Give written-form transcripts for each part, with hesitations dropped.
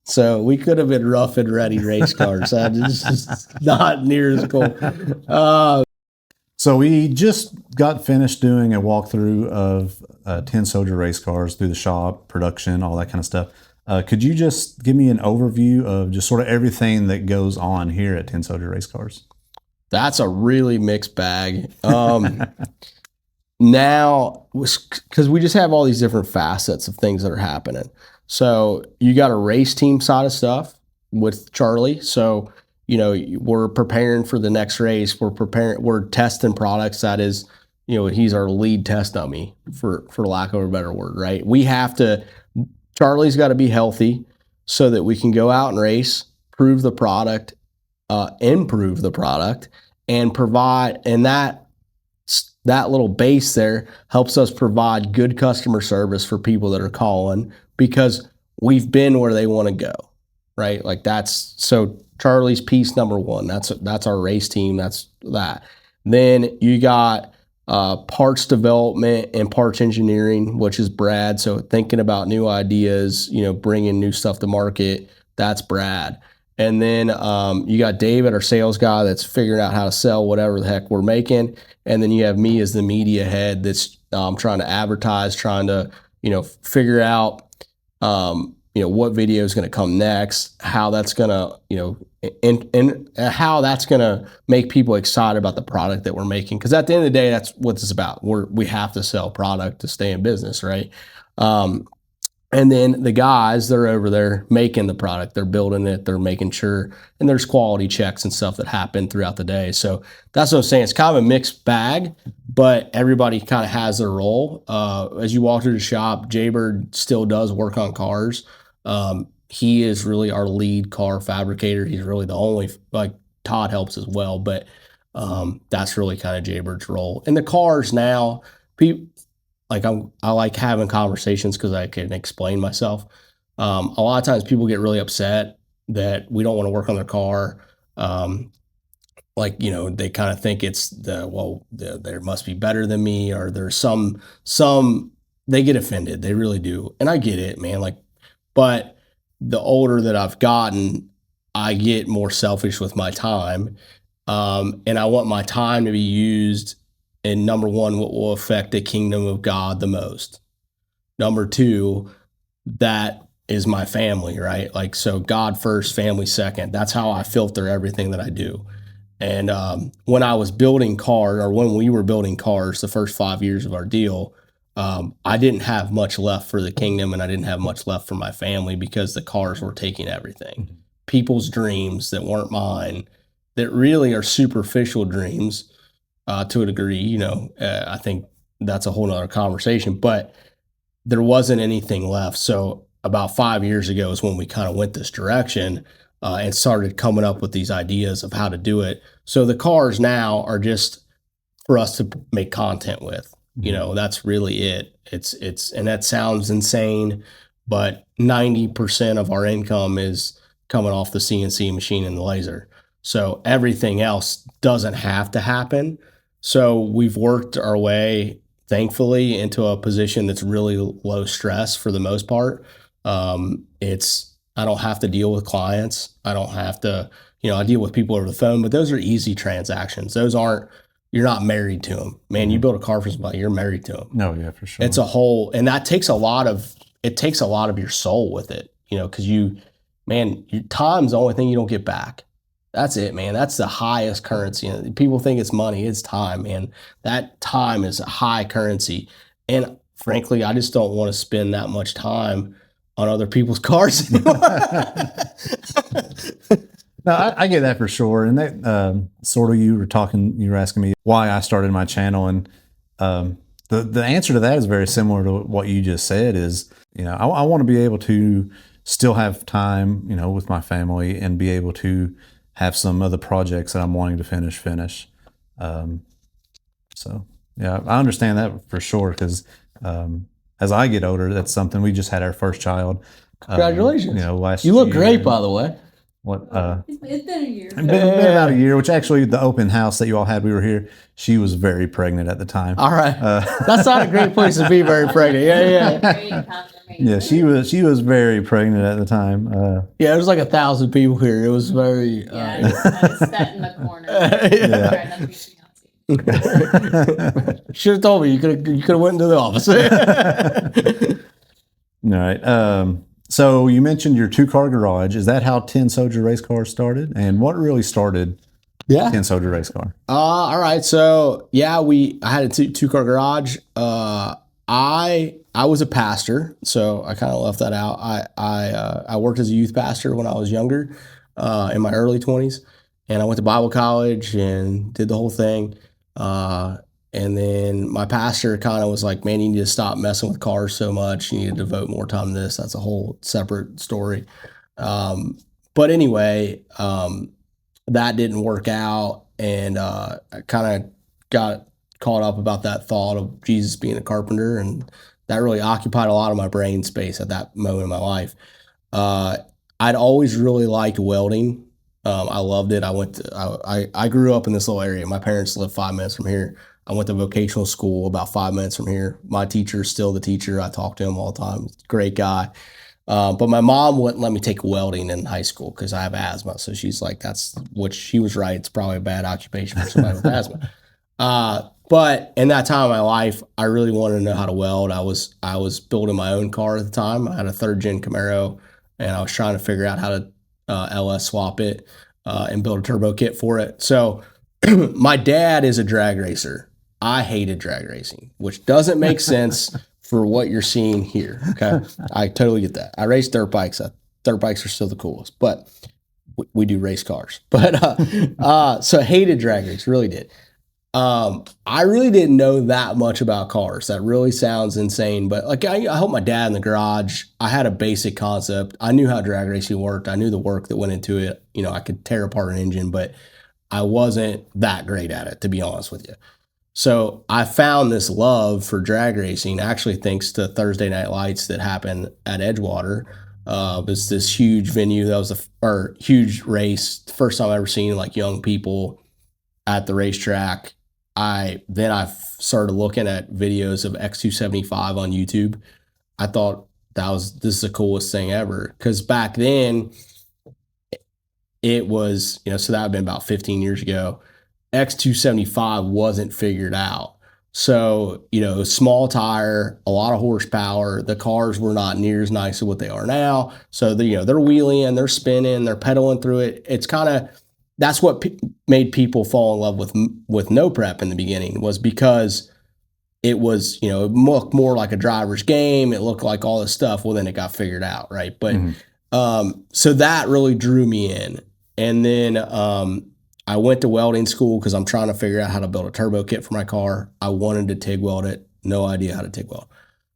So we could have been rough and ready race cars. It's just not near as cool. So we just got finished doing a walkthrough of Tin Soldier Racecars through the shop, production, all that kind of stuff. Could you just give me an overview of just sort of everything that goes on here at Tin Soldier Racecars? That's a really mixed bag. Now, because we just have all these different facets of things that are happening. So you got a race team side of stuff with Charlie. So, we're preparing for the next race. We're testing products. That is, he's our lead test dummy for lack of a better word, right? Charlie's got to be healthy so that we can go out and race, prove the product, improve the product, and provide, and that little base there helps us provide good customer service for people that are calling because we've been where they want to go, right? Like so Charlie's piece number one. That's our race team. That's that. Then you got parts development and parts engineering, which is Brad. So thinking about new ideas, bringing new stuff to market, that's Brad. And then you got David, our sales guy, that's figuring out how to sell whatever the heck we're making. And then you have me as the media head that's trying to advertise, trying to, figure out, what video is going to come next, how that's going to, and how that's going to make people excited about the product that we're making. Because at the end of the day, that's what it's about. We have to sell product to stay in business, right? And then the guys, they're over there making the product, they're building it, they're making sure, and there's quality checks and stuff that happen throughout the day. So that's what I'm saying. It's kind of a mixed bag, but everybody kind of has their role. As you walk through the shop, Jaybird still does work on cars. He is really our lead car fabricator. He's really the only, like Todd helps as well, but that's really kind of Jaybird's role. And the cars now, I like having conversations because I can explain myself. A lot of times people get really upset that we don't want to work on their car. They kind of think it's there must be better than me, or there's some, they get offended. They really do. And I get it, man. But the older that I've gotten, I get more selfish with my time. And I want my time to be used in, number one, what will affect the kingdom of God the most. Number two, that is my family, right? So God first, family second. That's how I filter everything that I do. And when I was building cars, or when we were building cars, the first 5 years of our deal, I didn't have much left for the kingdom, and I didn't have much left for my family because the cars were taking everything. People's dreams that weren't mine, that really are superficial dreams to a degree. I think that's a whole nother conversation, but there wasn't anything left. So about 5 years ago is when we kind of went this direction and started coming up with these ideas of how to do it. So the cars now are just for us to make content with. That's really it. It's and that sounds insane, but 90% of our income is coming off the CNC machine and the laser. So everything else doesn't have to happen. So we've worked our way, thankfully, into a position that's really low stress for the most part. I don't have to deal with clients. I don't have to, I deal with people over the phone, but those are easy transactions. Those aren't, you're not married to them. Man, you build a car for somebody, you're married to them. No, yeah, for sure. It's a whole, and that takes a lot of your soul with it, because your time's the only thing you don't get back. That's it, man. That's the highest currency. People think it's money. It's time, man. That time is a high currency. And frankly, I just don't want to spend that much time on other people's cars. No, I get that for sure. And that sort of, you were asking me why I started my channel. And the answer to that is very similar to what you just said is, I want to be able to still have time, with my family and be able to have some other projects that I'm wanting to finish. So yeah, I understand that for sure. Because as I get older, that's something. We just had our first child. Congratulations. Last year. You look year. Great, by the way. What? It's been a year. Been about a year, which actually the open house that you all had, we were here. She was very pregnant at the time. All right. That's not a great place to be very pregnant. Yeah. Great content. Yeah, she was very pregnant at the time. Yeah, there was like 1,000 people here. It was very. Yeah, I just sat in the corner. Trying not to be Beyonce. Should have told me. You could have went into the office. All right. So you mentioned your 2-car garage. Is that how Tin Soldier Racecars started? And what really started Yeah. Tin Soldier Racecar? All right. So yeah, I had a two-car garage. I was a pastor, so I kind of left that out. I worked as a youth pastor when I was younger, in my early 20s, and I went to Bible college and did the whole thing. And then my pastor kind of was like, "Man, you need to stop messing with cars so much. You need to devote more time to this." That's a whole separate story. But anyway, that didn't work out, and I kind of got caught up about that thought of Jesus being a carpenter, and that really occupied a lot of my brain space at that moment in my life. I'd always really liked welding. I loved it. I grew up in this little area. My parents lived 5 minutes from here. I went to vocational school about 5 minutes from here. My teacher's still the teacher. I talk to him all the time. Great guy. But my mom wouldn't let me take welding in high school because I have asthma. So she's like, she was right. It's probably a bad occupation for somebody with asthma. But in that time of my life, I really wanted to know how to weld. I was building my own car at the time. I had a 3rd-gen Camaro, and I was trying to figure out how to LS swap it and build a turbo kit for it. So my dad is a drag racer. I hated drag racing, which doesn't make sense for what you're seeing here. Okay, I totally get that. I race dirt bikes. Dirt bikes are still the coolest, but we do race cars. But so hated drag race, really did. I really didn't know that much about cars. That really sounds insane, but like I helped my dad in the garage. I had a basic concept. I knew how drag racing worked. I knew the work that went into it. You know, I could tear apart an engine, but I wasn't that great at it, to be honest with you. So I found this love for drag racing, actually thanks to Thursday Night Lights that happened at Edgewater. It was this huge venue. That was a huge race. First time I ever seen like young people at the racetrack. I started looking at videos of X275 on YouTube. I thought this is the coolest thing ever. Because back then it was, so that would have been about 15 years ago. X275 wasn't figured out. So, small tire, a lot of horsepower. The cars were not near as nice as what they are now. So, they're wheeling, they're spinning, they're pedaling through it. It's kind of, that's what made people fall in love with no prep in the beginning, was because it was, it looked more like a driver's game. It looked like all this stuff. Well, then it got figured out, right? But so that really drew me in. And then I went to welding school because I'm trying to figure out how to build a turbo kit for my car. I wanted to TIG weld it. No idea how to TIG weld.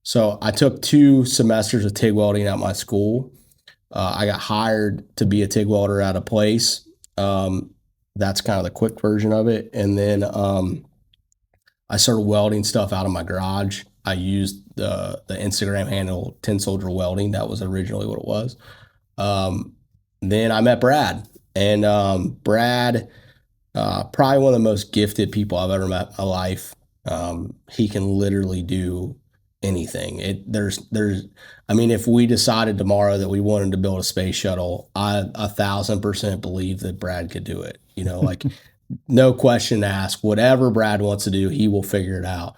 So I took 2 semesters of TIG welding at my school. I got hired to be a TIG welder at a place. That's kind of the quick version of it. And then I started welding stuff out of my garage. I used the Instagram handle Tin Soldier Welding. That was originally what it was. Then I met Brad. And Brad, probably one of the most gifted people I've ever met in my life. He can literally do anything. If we decided tomorrow that we wanted to build a space shuttle, I 1,000% believe that Brad could do it. Like no question asked. Whatever Brad wants to do, he will figure it out.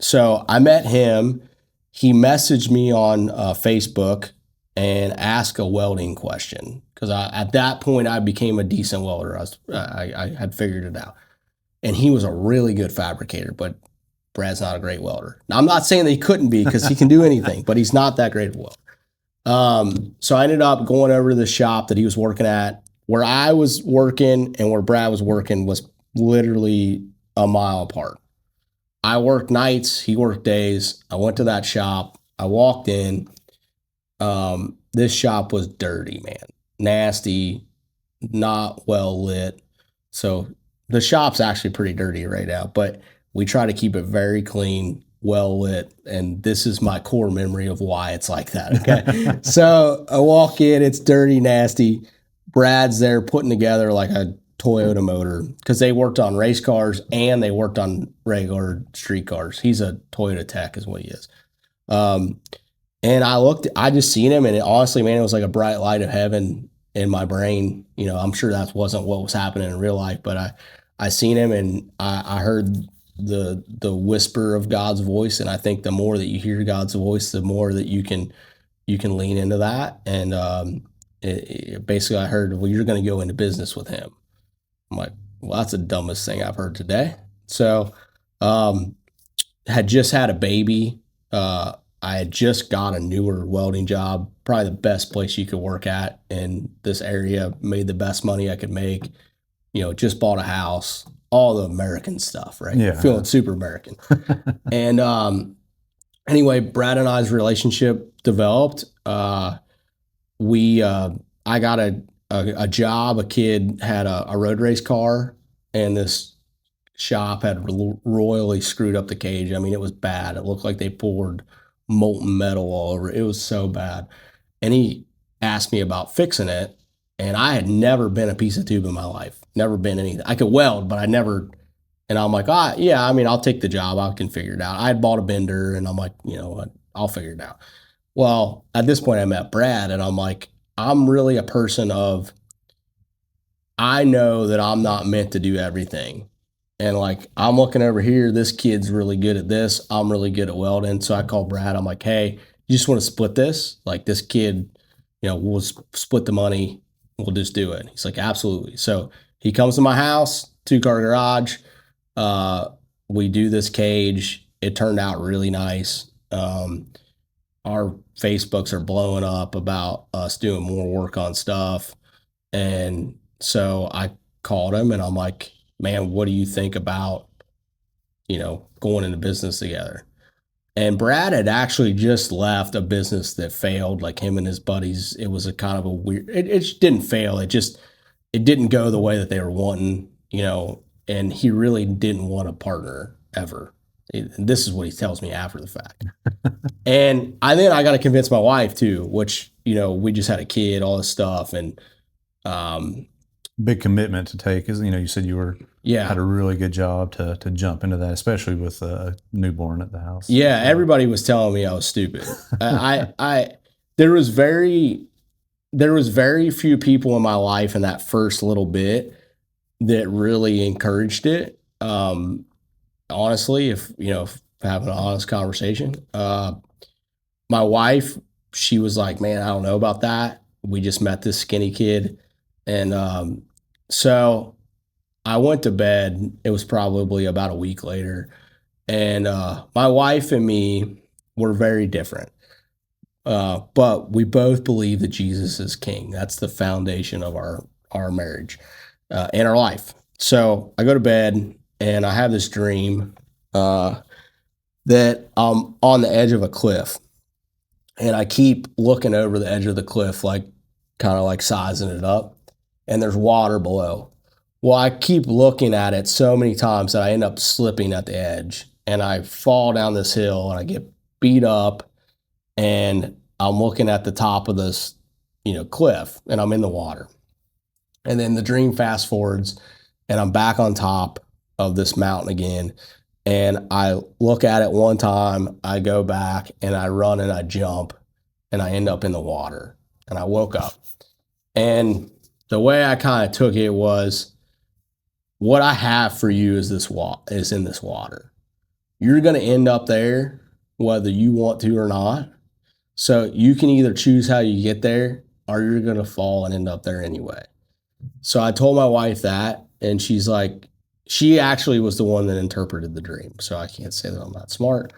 So I met him. He messaged me on Facebook and asked a welding question, because at that point I became a decent welder. I had figured it out, and he was a really good fabricator, but Brad's not a great welder. Now, I'm not saying that he couldn't be, because he can do anything, but he's not that great of a welder. So I ended up going over to the shop that he was working at. Where I was working and where Brad was working was literally a mile apart. I worked nights, he worked days. I went to that shop. I walked in. This shop was dirty, man. Nasty, not well lit. So the shop's actually pretty dirty right now, but we try to keep it very clean, well lit, and this is my core memory of why it's like that. Okay. So I walk in, it's dirty, nasty. Brad's there putting together like a Toyota motor, because they worked on race cars and they worked on regular street cars. He's a Toyota tech is what he is. And I just seen him, and honestly, man, it was like a bright light of heaven in my brain. I'm sure that wasn't what was happening in real life, but I seen him, and I heard the whisper of God's voice. And I think the more that you hear God's voice, the more that you can lean into that. And basically, I heard, well, you're going to go into business with him. I'm like, well, that's the dumbest thing I've heard today. So, had just had a baby. I had just got a newer welding job, probably the best place you could work at in this area, made the best money I could make, just bought a house, all the American stuff, right? Yeah. Feeling super American. And anyway, Brad and I's relationship developed. I got a job. A kid had a road race car, and this shop had royally screwed up the cage. I mean, it was bad. It looked like they poured molten metal all over. It was so bad. And he asked me about fixing it. And I had never been a piece of tube in my life. Never been anything. I could weld, but I never. And I'm like, yeah, I mean, I'll take the job. I can figure it out. I had bought a bender, and I'm like, I'll figure it out. Well, at this point, I met Brad, and I'm like, I'm really a person of, I know that I'm not meant to do everything. And like, I'm looking over here, this kid's really good at this. I'm really good at welding. So I call Brad. I'm like, hey, you just want to split this? Like, this kid, we'll split the money. We'll just do it. He's like, absolutely. So he comes to my house, 2-car garage. We do this cage. It turned out really nice. Our Facebooks are blowing up about us doing more work on stuff. And so I called him, and I'm like, man, what do you think about, going into business together? And Brad had actually just left a business that failed, like him and his buddies. It was a kind of a weird, it just didn't fail. It didn't go the way that they were wanting, and he really didn't want a partner ever. This is what he tells me after the fact. And then I got to convince my wife too, which, we just had a kid, all this stuff. And, big commitment to take, because you said you had a really good job to jump into that, especially with a newborn at the house. Yeah, everybody was telling me I was stupid. There was very few people in my life in that first little bit that really encouraged it. Honestly, if having an honest conversation, my wife, she was like, man, I don't know about that. We just met this skinny kid. And so I went to bed. It was probably about a week later. And my wife and me were very different. But we both believe that Jesus is king. That's the foundation of our marriage and our life. So I go to bed, and I have this dream that I'm on the edge of a cliff. And I keep looking over the edge of the cliff, like kind of like sizing it up. And there's water below. Well, I keep looking at it so many times that I end up slipping at the edge, and I fall down this hill, and I get beat up, and I'm looking at the top of this, cliff, and I'm in the water. And then the dream fast forwards, and I'm back on top of this mountain again. And I look at it one time, I go back, and I run, and I jump, and I end up in the water. And I woke up. And the way I kind of took it was, what I have for you is is in this water. You're going to end up there whether you want to or not. So you can either choose how you get there, or you're going to fall and end up there anyway. So I told my wife that, and she's like, she actually was the one that interpreted the dream. So I can't say that I'm not smart.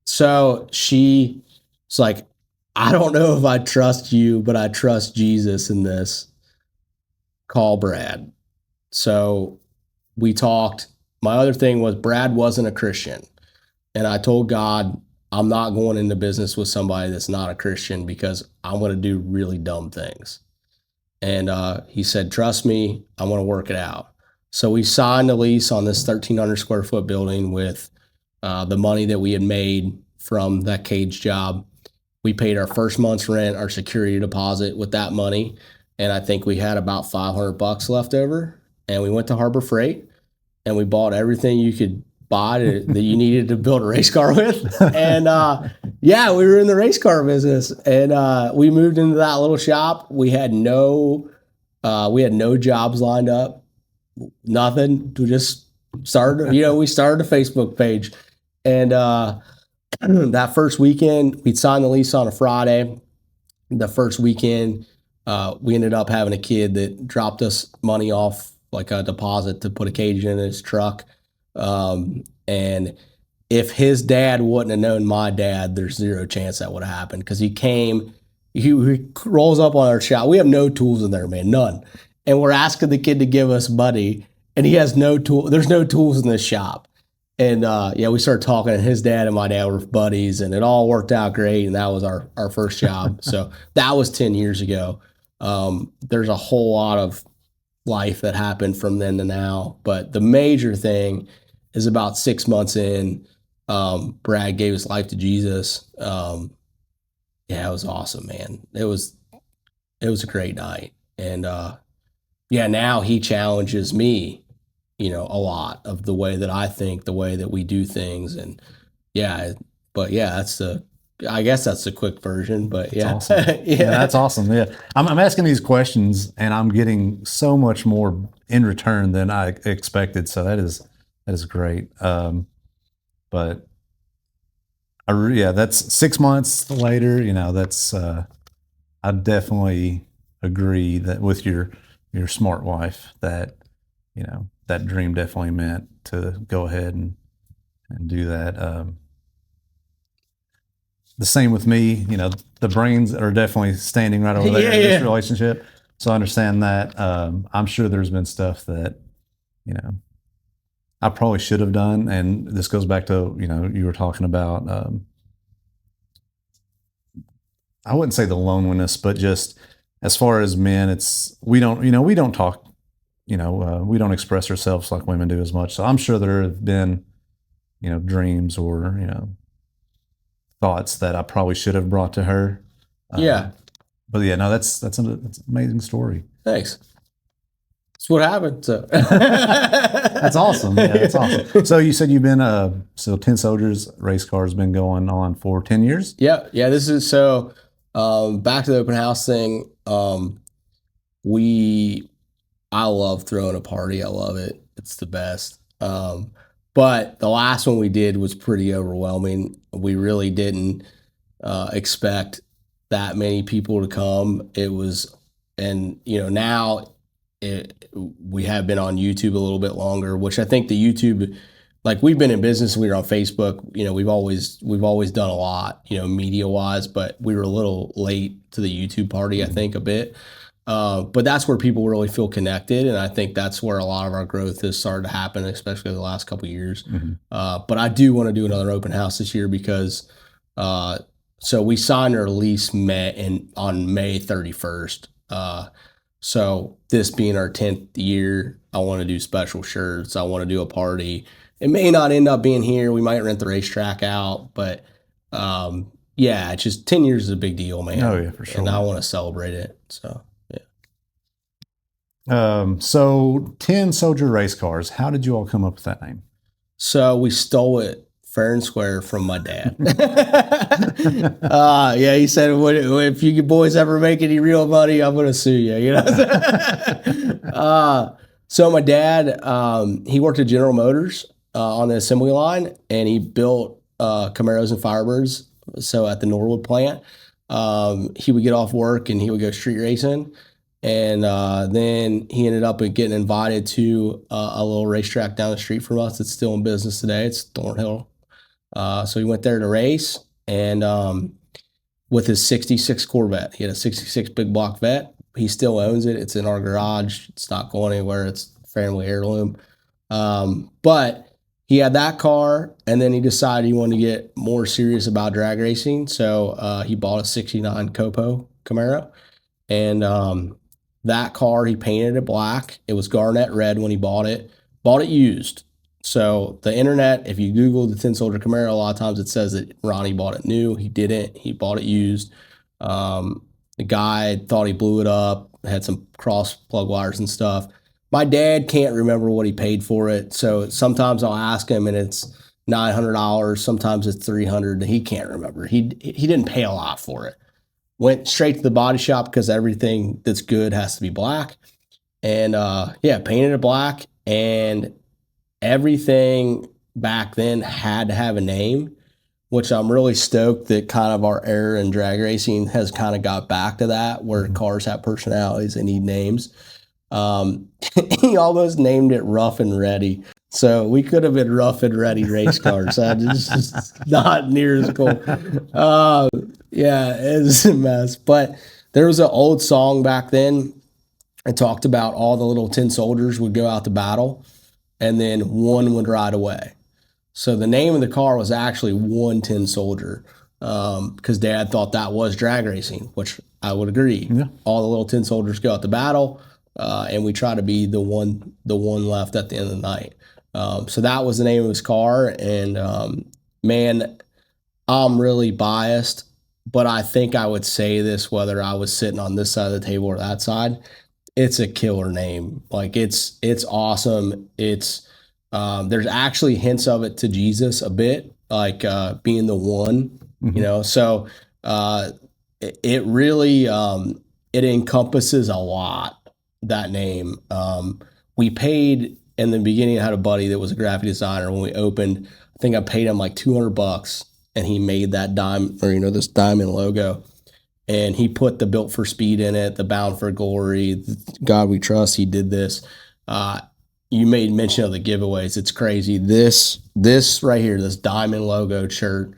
So she's like, I don't know if I trust you, but I trust Jesus in this. Call Brad. So we talked. My other thing was, Brad wasn't a Christian. And I told God, I'm not going into business with somebody that's not a Christian, because I'm going to do really dumb things. And he said, trust me, I'm going to work it out. So we signed a lease on this 1,300 square foot building with the money that we had made from that cage job. We paid our first month's rent, our security deposit with that money. And I think we had about $500 left over. And we went to Harbor Freight, and we bought everything you could bought that you needed to build a race car with. And yeah, we were in the race car business, and we moved into that little shop. We had no jobs lined up, nothing. We just started, we started a Facebook page. And that first weekend, we'd signed the lease on a Friday. The first weekend, we ended up having a kid that dropped us money off, like a deposit, to put a cage in his truck. And if his dad wouldn't have known my dad, there's zero chance that would have happened, because he rolls up on our shop. We have no tools in there, man, none. And we're asking the kid to give us money, and he has no tool. There's no tools in this shop. And yeah, we started talking, and his dad and my dad were buddies, and it all worked out great. And that was our first job. So that was 10 years ago. There's a whole lot of life that happened from then to now. But the major thing is about 6 months in, Brad gave his life to Jesus. Yeah, it was awesome, man. It was a great night. And yeah, now he challenges me, a lot of the way that I think, the way that we do things. And yeah, but yeah, I guess that's the quick version, but yeah. That's awesome. Yeah, that's awesome. Yeah. I'm asking these questions, and I'm getting so much more in return than I expected. So that is great. But yeah, that's 6 months later, that's, I definitely agree that with your smart wife that, that dream definitely meant to go ahead and do that. The same with me, the brains are definitely standing right over there in this relationship. So I understand that. I'm sure there's been stuff that, I probably should have done. And this goes back to, you were talking about, I wouldn't say the loneliness, but just as far as men, we don't talk, we don't express ourselves like women do as much. So I'm sure there have been, dreams or, thoughts that I probably should have brought to her. Yeah. But yeah, no, that's an amazing story. Thanks. That's what happened. So. That's awesome. Yeah, that's awesome. So you said you've been Tin Soldiers Racecars has been going on for 10 years? Yeah. Yeah. This is so back to the open house thing. I love throwing a party. I love it. It's the best. But the last one we did was pretty overwhelming. We really didn't expect that many people to come. It was, and now we have been on YouTube a little bit longer, which I think the YouTube, like, we've been in business. We were on Facebook. We've always done a lot, media wise, but we were a little late to the YouTube party, I think, a bit. But that's where people really feel connected, and I think that's where a lot of our growth has started to happen, especially the last couple of years. Mm-hmm. But I do want to do another open house this year because so we signed our lease on May 31st. So this being our 10th year, I want to do special shirts. I want to do a party. It may not end up being here. We might rent the racetrack out, but yeah, it's just 10 years is a big deal, man. Oh yeah, for sure. And I want to celebrate it. So. So Tin Soldier Racecars, how did you all come up with that name? So we stole it fair and square from my dad. Yeah, he said, if you boys ever make any real money, I'm going to sue you, So my dad, he worked at General Motors on the assembly line, and he built Camaros and Firebirds. So at the Norwood plant, he would get off work and he would go street racing. And then he ended up getting invited to a little racetrack down the street from us that's still in business today. It's Thornhill. So he went there to race, and with his 66 Corvette. He had a 66 big block vet. He still owns it. It's in our garage. It's not going anywhere. It's family heirloom. But he had that car, and then he decided he wanted to get more serious about drag racing. So he bought a 69 COPO Camaro, and that car, he painted it black. It was garnet red when he bought it. Bought it used. So the internet, if you Google the Tin Soldier Camaro, a lot of times it says that Ronnie bought it new. He didn't. He bought it used. The guy thought he blew it up, had some cross plug wires and stuff. My dad can't remember what he paid for it, so sometimes I'll ask him, and it's $900. Sometimes it's $300, and he can't remember. He didn't pay a lot for it. Went straight to the body shop because everything that's good has to be black, and painted it black, and everything back then had to have a name, which I'm really stoked that kind of our era in drag racing has kind of got back to that, where cars have personalities and need names. He almost named it Rough and Ready. So we could have been Rough and Ready race cars. It's just not near as cool. It's a mess. But there was an old song back then. It talked about all the little tin soldiers would go out to battle, and then one would ride away. So the name of the car was actually One Tin Soldier, because Dad thought that was drag racing, which I would agree. Yeah. All the little tin soldiers go out to battle, and we try to be the one left at the end of the night. So that was the name of his car, and man, I'm really biased, but I think I would say this whether I was sitting on this side of the table or that side. It's a killer name. Like it's awesome. It's there's actually hints of it to Jesus a bit, like being the one, you know. So it really it encompasses a lot, that name. We paid in the beginning. I had a buddy that was a graphic designer. When we opened, I think I paid him like $200, and he made that this diamond logo. And he put the Built for Speed in it, the Bound for Glory, God We Trust. He did this. You made mention of the giveaways. It's crazy. This right here, this diamond logo shirt,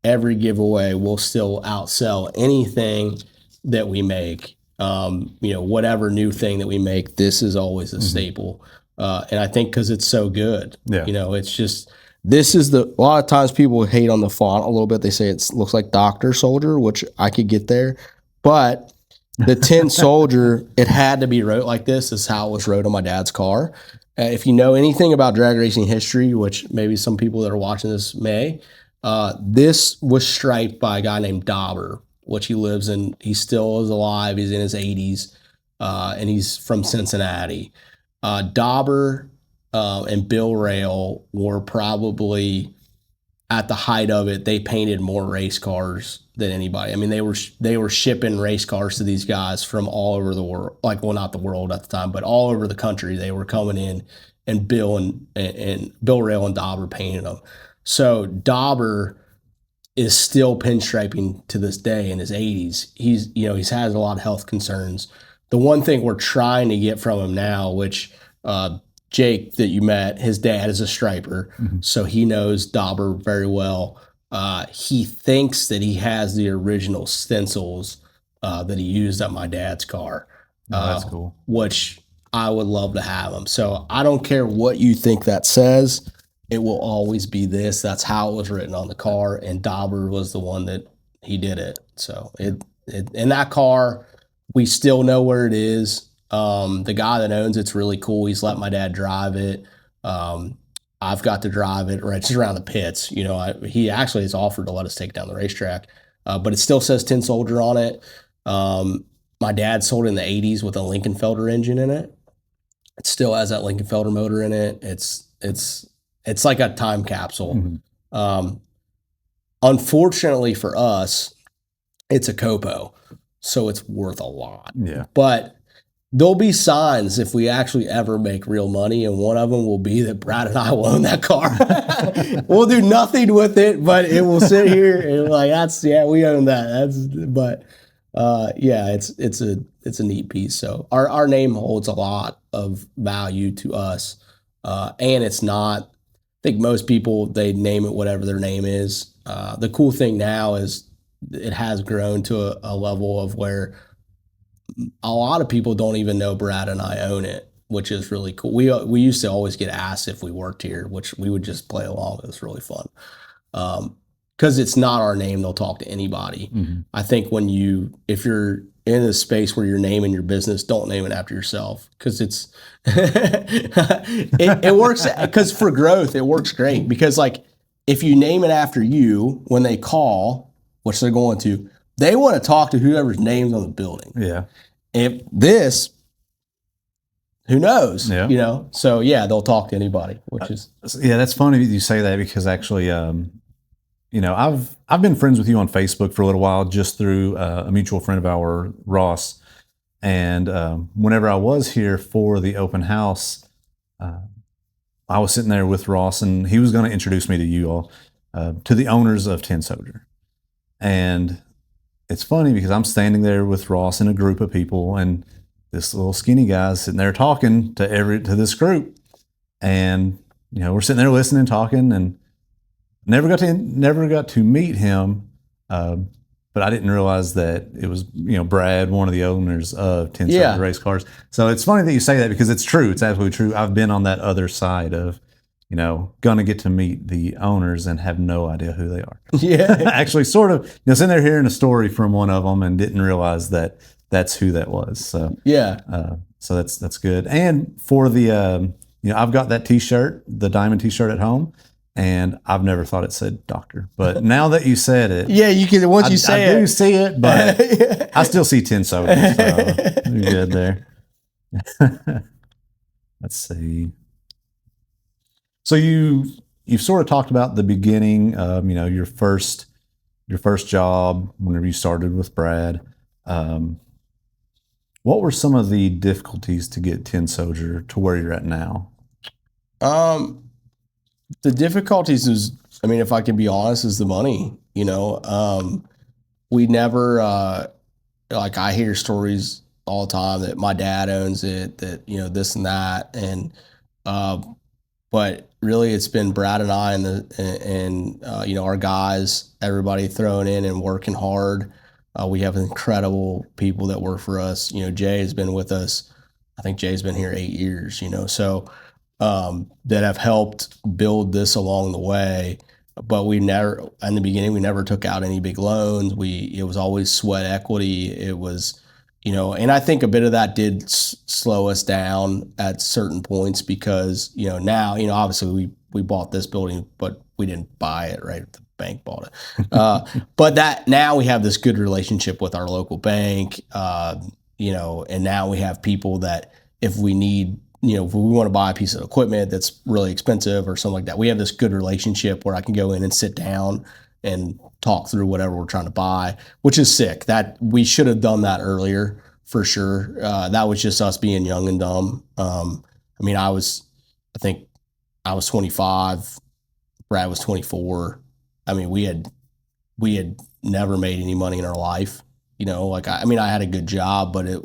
every giveaway will still outsell anything that we make. Whatever new thing that we make, this is always a staple. And I think because it's so good. Yeah. It's just... This is a lot of times people hate on the font a little bit. They say it looks like Dr. Soldier, which I could get there. But the Tin Soldier, it had to be wrote like this. This is how it was wrote on my dad's car. If you know anything about drag racing history, which maybe some people that are watching this may, this was striped by a guy named Dauber, which he still is alive. He's in his 80s, and he's from Cincinnati. Dauber and Bill Rail were probably at the height of it. They painted more race cars than anybody. I mean, they were shipping race cars to these guys from all over the world. Not the world at the time, but all over the country. They were coming in, and Bill Rail and Dauber painted them. So Dauber is still pinstriping to this day in his 80s. He's had a lot of health concerns. The one thing we're trying to get from him now, which Jake that you met, his dad is a striper, so he knows Dauber very well. He thinks that he has the original stencils that he used at my dad's car. That's cool. Which I would love to have them. So I don't care what you think that says. It will always be this. That's how it was written on the car, and Dauber was the one that he did it. So it in that car, we still know where it is. The guy that owns it's really cool. He's let my dad drive it. I've got to drive it right just around the pits. He actually has offered to let us take it down the racetrack, but it still says Tin Soldier on it. My dad sold it in the 80s with a Lincolnfelder engine in it. It still has that Lincolnfelder motor in it. It's like a time capsule. Unfortunately for us, it's a COPO, so it's worth a lot. Yeah. But there'll be signs if we actually ever make real money, and one of them will be that Brad and I will own that car. We'll do nothing with it, but it will sit here and we own that. It's a neat piece. So our name holds a lot of value to us, and it's not. I think most people, they name it whatever their name is. The cool thing now is it has grown to a level of where a lot of people don't even know Brad and I own it, which is really cool. We used to always get asked if we worked here, which we would just play along. It was really fun. Because it's not our name, they'll talk to anybody. I think if you're in a space where you're naming your business, don't name it after yourself, because it works. Because for growth, it works great. Because if you name it after you, when they call, which they're going to, they want to talk to whoever's name's on the building. Yeah. If this who knows? Yeah. You know, so yeah, they'll talk to anybody, which is Yeah, that's funny that you say that because actually, you know, I've been friends with you on Facebook for a little while just through a mutual friend of ours, Ross. And whenever I was here for the open house, I was sitting there with Ross, and he was going to introduce me to you all, to the owners of Tin Soldier. And it's funny because I'm standing there with Ross in a group of people, and this little skinny guy's sitting there talking to this group, and you know we're sitting there listening, talking, and never got to meet him, but I didn't realize that it was Brad, one of the owners of Tin Soldier Racecars. So it's funny that you say that because it's true. It's absolutely true. I've been on that other side of gonna get to meet the owners and have no idea who they are. Yeah, actually, sort of sitting there hearing a story from one of them and didn't realize that that's who that was. So yeah. So that's good. And for the I've got that T-shirt, the diamond T-shirt at home, and I've never thought it said doctor. But now that you said it, Yeah, you can. Once you say I it, do see it, but I still see Tin Soldier. So you're good there. Let's see. So you've sort of talked about the beginning, your first job whenever you started with Brad. What were some of the difficulties to get Tin Soldier to where you're at now? The difficulties is, I mean, if I can be honest, is the money. We never like I hear stories all the time that my dad owns it, that this and that, and but really it's been Brad and I and our guys, everybody throwing in and working hard. We have incredible people that work for us. Jay has been with us. I think Jay's been here 8 years. So that have helped build this along the way. But we never, in the beginning, we never took out any big loans. It was always sweat equity. It was, and I think a bit of that did slow us down at certain points because, now, obviously we bought this building, but we didn't buy it, right? The bank bought it. But that now we have this good relationship with our local bank, and now we have people that if we need, if we want to buy a piece of equipment that's really expensive or something like that, we have this good relationship where I can go in and sit down and talk through whatever we're trying to buy, which is sick. That we should have done that earlier for sure. That was just us being young and dumb. I think I was 25, Brad was 24. I mean, we had never made any money in our life. I had a good job, but it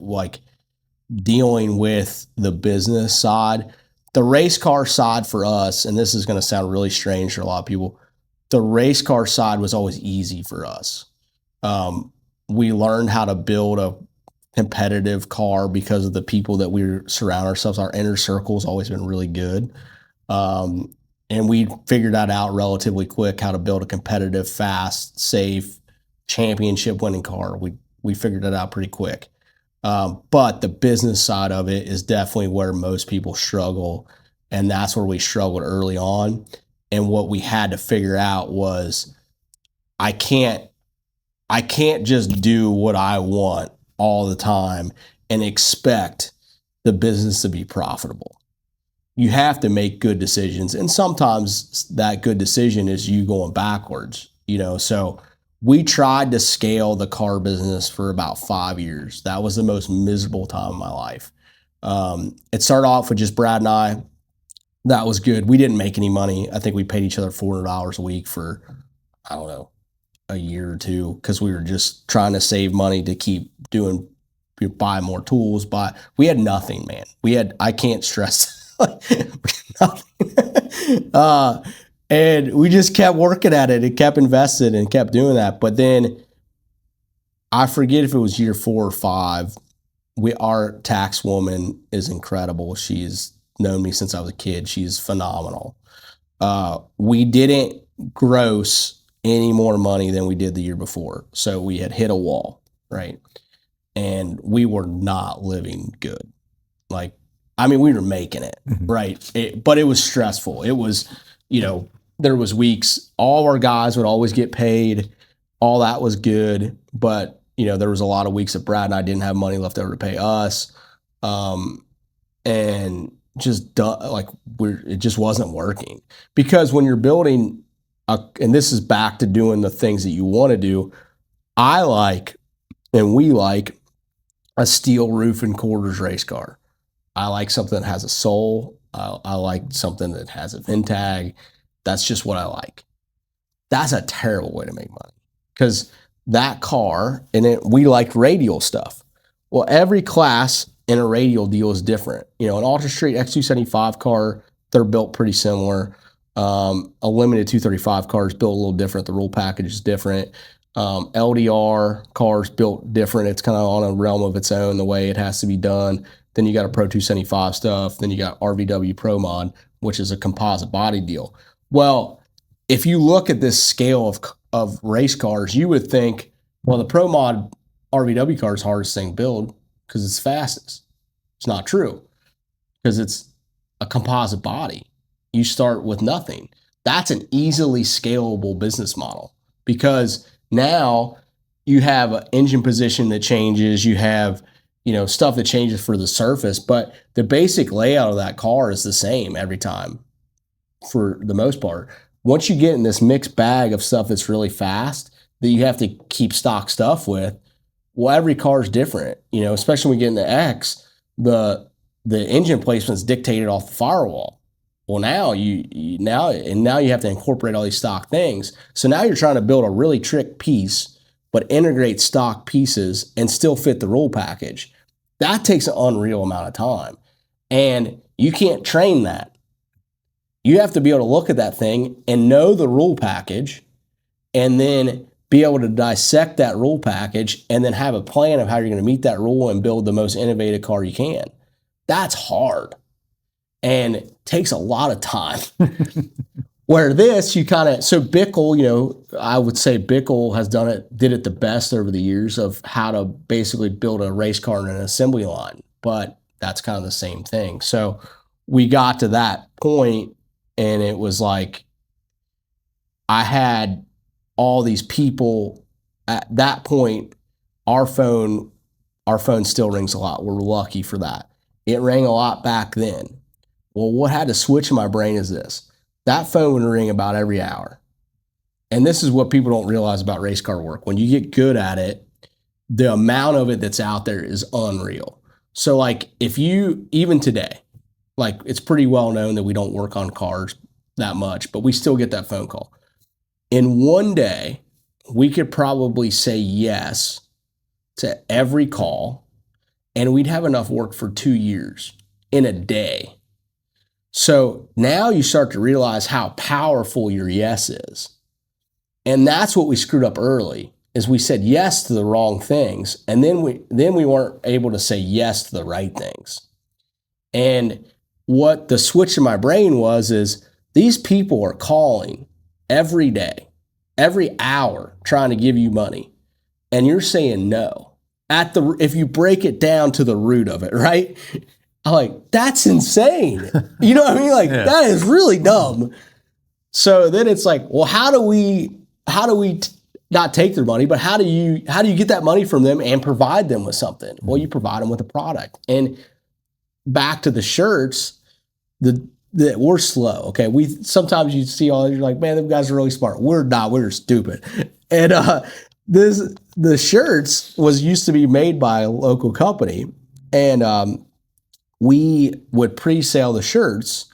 dealing with the business side, the race car side for us, and this is going to sound really strange for a lot of people, the race car side was always easy for us. We learned how to build a competitive car because of the people that we surround ourselves. Our inner circle has always been really good. And we figured that out relatively quick, how to build a competitive, fast, safe, championship winning car. We figured it out pretty quick. But the business side of it is definitely where most people struggle. And that's where we struggled early on. And what we had to figure out was I can't just do what I want all the time and expect the business to be profitable. You have to make good decisions. And sometimes that good decision is you going backwards, so we tried to scale the car business for about 5 years. That was the most miserable time of my life. It started off with just Brad and I. That was good. We didn't make any money. I think we paid each other $400 a week for, I don't know, a year or two because we were just trying to save money to keep doing, buy more tools. But we had nothing, man. I can't stress nothing. And we just kept working at it and kept investing and kept doing that. But then I forget if it was year 4 or 5. Our tax woman is incredible. She's known me since I was a kid. She's phenomenal. We didn't gross any more money than we did the year before. So we had hit a wall, right? And we were not living good. We were making it, right? But it was stressful. It was, there was weeks, all our guys would always get paid. All that was good. But, there was a lot of weeks that Brad and I didn't have money left over to pay us. and just it just wasn't working. Because when you're building and this is back to doing the things that you want to do, I like, and we like, a steel roof and quarters race car. I like something that has a soul. I like something that has a VIN tag. That's just what I like. That's a terrible way to make money, because that car, we like radial stuff. Well, every class in a radial deal is different. An Ultra Street X275 car, they're built pretty similar. A limited 235 car is built a little different. The rule package is different. LDR cars built different. It's kind of on a realm of its own, the way it has to be done. Then you got a Pro 275 stuff. Then you got RVW Pro Mod, which is a composite body deal. Well, if you look at this scale of race cars, you would think, well, the Pro Mod RVW car is the hardest thing to build because it's fastest. It's not true, because it's a composite body. You start with nothing. That's an easily scalable business model, because now you have an engine position that changes. You have, stuff that changes for the surface, but the basic layout of that car is the same every time for the most part. Once you get in this mixed bag of stuff that's really fast that you have to keep stock stuff with, well, every car is different, especially when we get into X, the engine placement is dictated off the firewall. Well, now you have to incorporate all these stock things. So now you're trying to build a really trick piece, but integrate stock pieces and still fit the rule package. That takes an unreal amount of time, and you can't train that. You have to be able to look at that thing and know the rule package, and then be able to dissect that rule package, and then have a plan of how you're going to meet that rule and build the most innovative car you can. That's hard and takes a lot of time. Where this, so Bickle, I would say Bickle did it the best over the years of how to basically build a race car in an assembly line, but that's kind of the same thing. So we got to that point, and it was like, I had all these people at that point. Our phone still rings a lot. We're lucky for that. It rang a lot back then. Well, what had to switch in my brain is this. That phone would ring about every hour. And this is what people don't realize about race car work. When you get good at it, the amount of it that's out there is unreal. So if you, even today, it's pretty well known that we don't work on cars that much, but we still get that phone call. In one day, we could probably say yes to every call, and we'd have enough work for 2 years in a day. So now you start to realize how powerful your yes is. And that's what we screwed up early, is we said yes to the wrong things, and then we weren't able to say yes to the right things. And what the switch in my brain is these people are calling every day, every hour, trying to give you money, and you're saying no. If you break it down to the root of it, right? I'm that's insane. You know what I mean? That is really dumb. So then it's well, how do we not take their money, but how do you get that money from them and provide them with something? Well, you provide them with a product. And back to the shirts, we're slow. Okay. Sometimes you see all, you're like, man, them guys are really smart. We're not, we're stupid. And the shirts used to be made by a local company, and we would pre-sale the shirts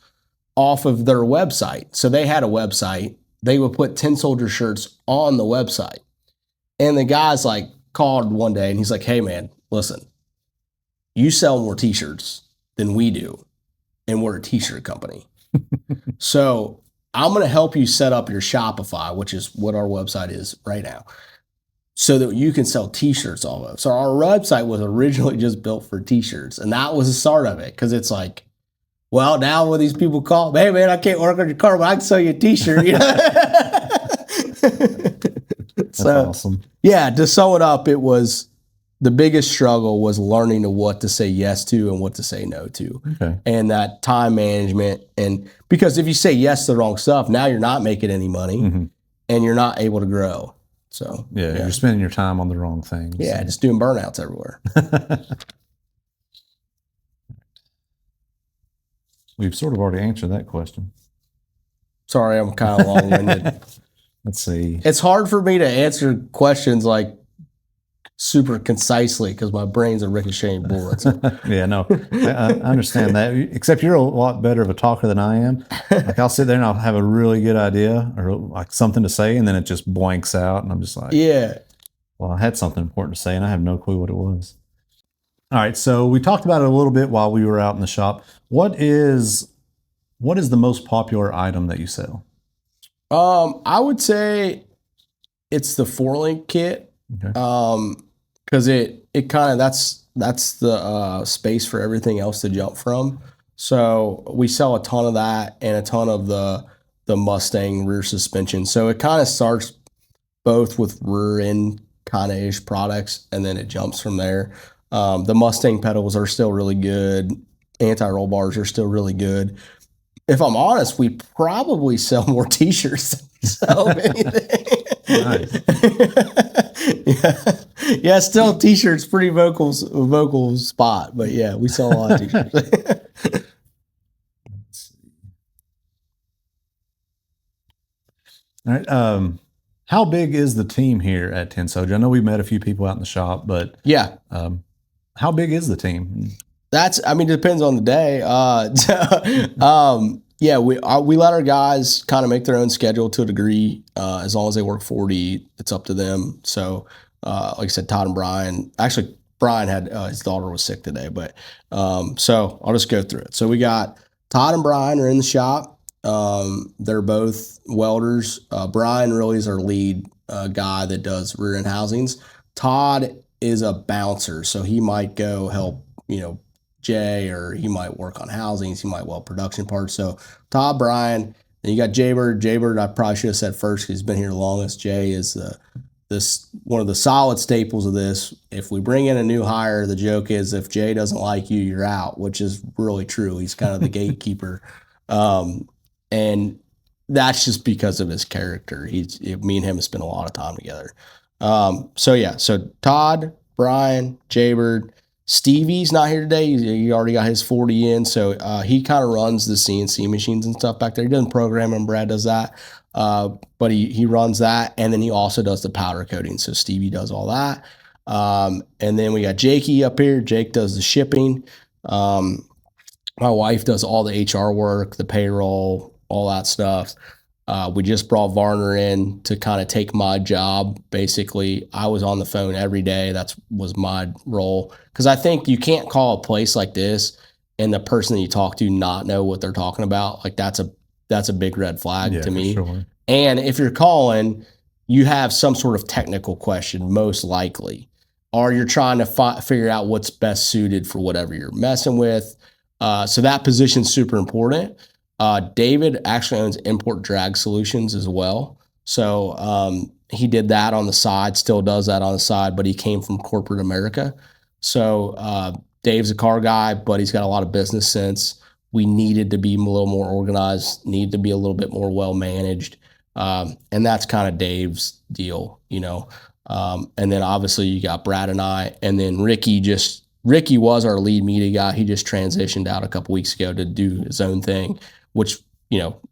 off of their website. So they had a website. They would put Tin Soldier shirts on the website. And the guy's called one day, and he's like, hey man, listen, you sell more t-shirts than we do, and we're a t-shirt company. So I'm going to help you set up your Shopify, which is what our website is right now, so that you can sell t-shirts all of it. So our website was originally just built for t-shirts, and that was the start of it. Because it's well, now when these people call, hey man, I can't work on your car, but I can sell you a t-shirt. That's awesome. Yeah, to sum it up, the biggest struggle was learning to what to say yes to and what to say no to. Okay. And that time management. And because if you say yes to the wrong stuff, now you're not making any money, and you're not able to grow. So you're spending your time on the wrong things. Yeah, just doing burnouts everywhere. We've sort of already answered that question. Sorry, I'm kind of long-winded. Let's see. It's hard for me to answer questions like super concisely because my brain's a ricocheting bullets. Yeah, no, I understand that. Except you're a lot better of a talker than I am. Like I'll sit there and I'll have a really good idea or like something to say, and then it just blanks out, and I'm just like, Yeah. well, I had something important to say, and I have no clue what it was. All right, so we talked about it a little bit while we were out in the shop. What is the most popular item that you sell? I would say it's the 4-link kit. Okay. Because it kind of that's the space for everything else to jump from. So we sell a ton of that and a ton of the Mustang rear suspension. So it kind of starts both with rear end kind of ish products, and then it jumps from there. The Mustang pedals are still really good. Anti-roll bars are still really good. If I'm honest, we probably sell more T-shirts than we sell anything. Nice. Yeah, still T-shirts, pretty vocal spot, but yeah, we sell a lot of T-shirts. Let's see. All right. How big is the team here at Tin Soldier? I know we met a few people out in the shop, but Yeah, how big is the team? it depends on the day. Yeah, we let our guys kind of make their own schedule to a degree. As long as they work 40, it's up to them. So, like I said, Todd and Brian. Actually, Brian had his daughter was sick today, but so I'll just go through it. So we got Todd and Brian are in the shop. They're both welders. Brian really is our lead guy that does rear end housings. Todd is a bouncer, so he might go help, Jay, or he might work on housings. He might weld production parts. So Todd, Brian, then you got Jaybird. Jaybird, I probably should have said first because he's been here the longest. Jay is this one of the solid staples of this. If we bring in a new hire, the joke is if Jay doesn't like you, you're out, which is really true. He's kind of the gatekeeper. And that's just because of his character. Me and him have spent a lot of time together. So Todd, Brian, Jaybird, Stevie's not here today. He already got his 40 in, so he kind of runs the CNC machines and stuff back there. He doesn't program them. Brad does that, but he runs that, and then he also does the powder coating. So Stevie does all that, and then we got Jakey up here. Jake does the shipping. My wife does all the HR work, the payroll, all that stuff. We just brought Varner in to kind of take my job. Basically, I was on the phone every day. That was my role. Because I think you can't call a place like this and the person that you talk to not know what they're talking about. Like that's a big red flag to me. Sure. And if you're calling, you have some sort of technical question, most likely, or you're trying to figure out what's best suited for whatever you're messing with. So that position's super important. David actually owns Import Drag Solutions as well. So he did that on the side, still does that on the side, but he came from corporate America. So Dave's a car guy, but he's got a lot of business sense. We needed to be a little more organized, need to be a little bit more well-managed. And that's kind of Dave's deal, And then obviously you got Brad and I, and then Ricky was our lead media guy. He just transitioned out a couple weeks ago to do his own thing, which,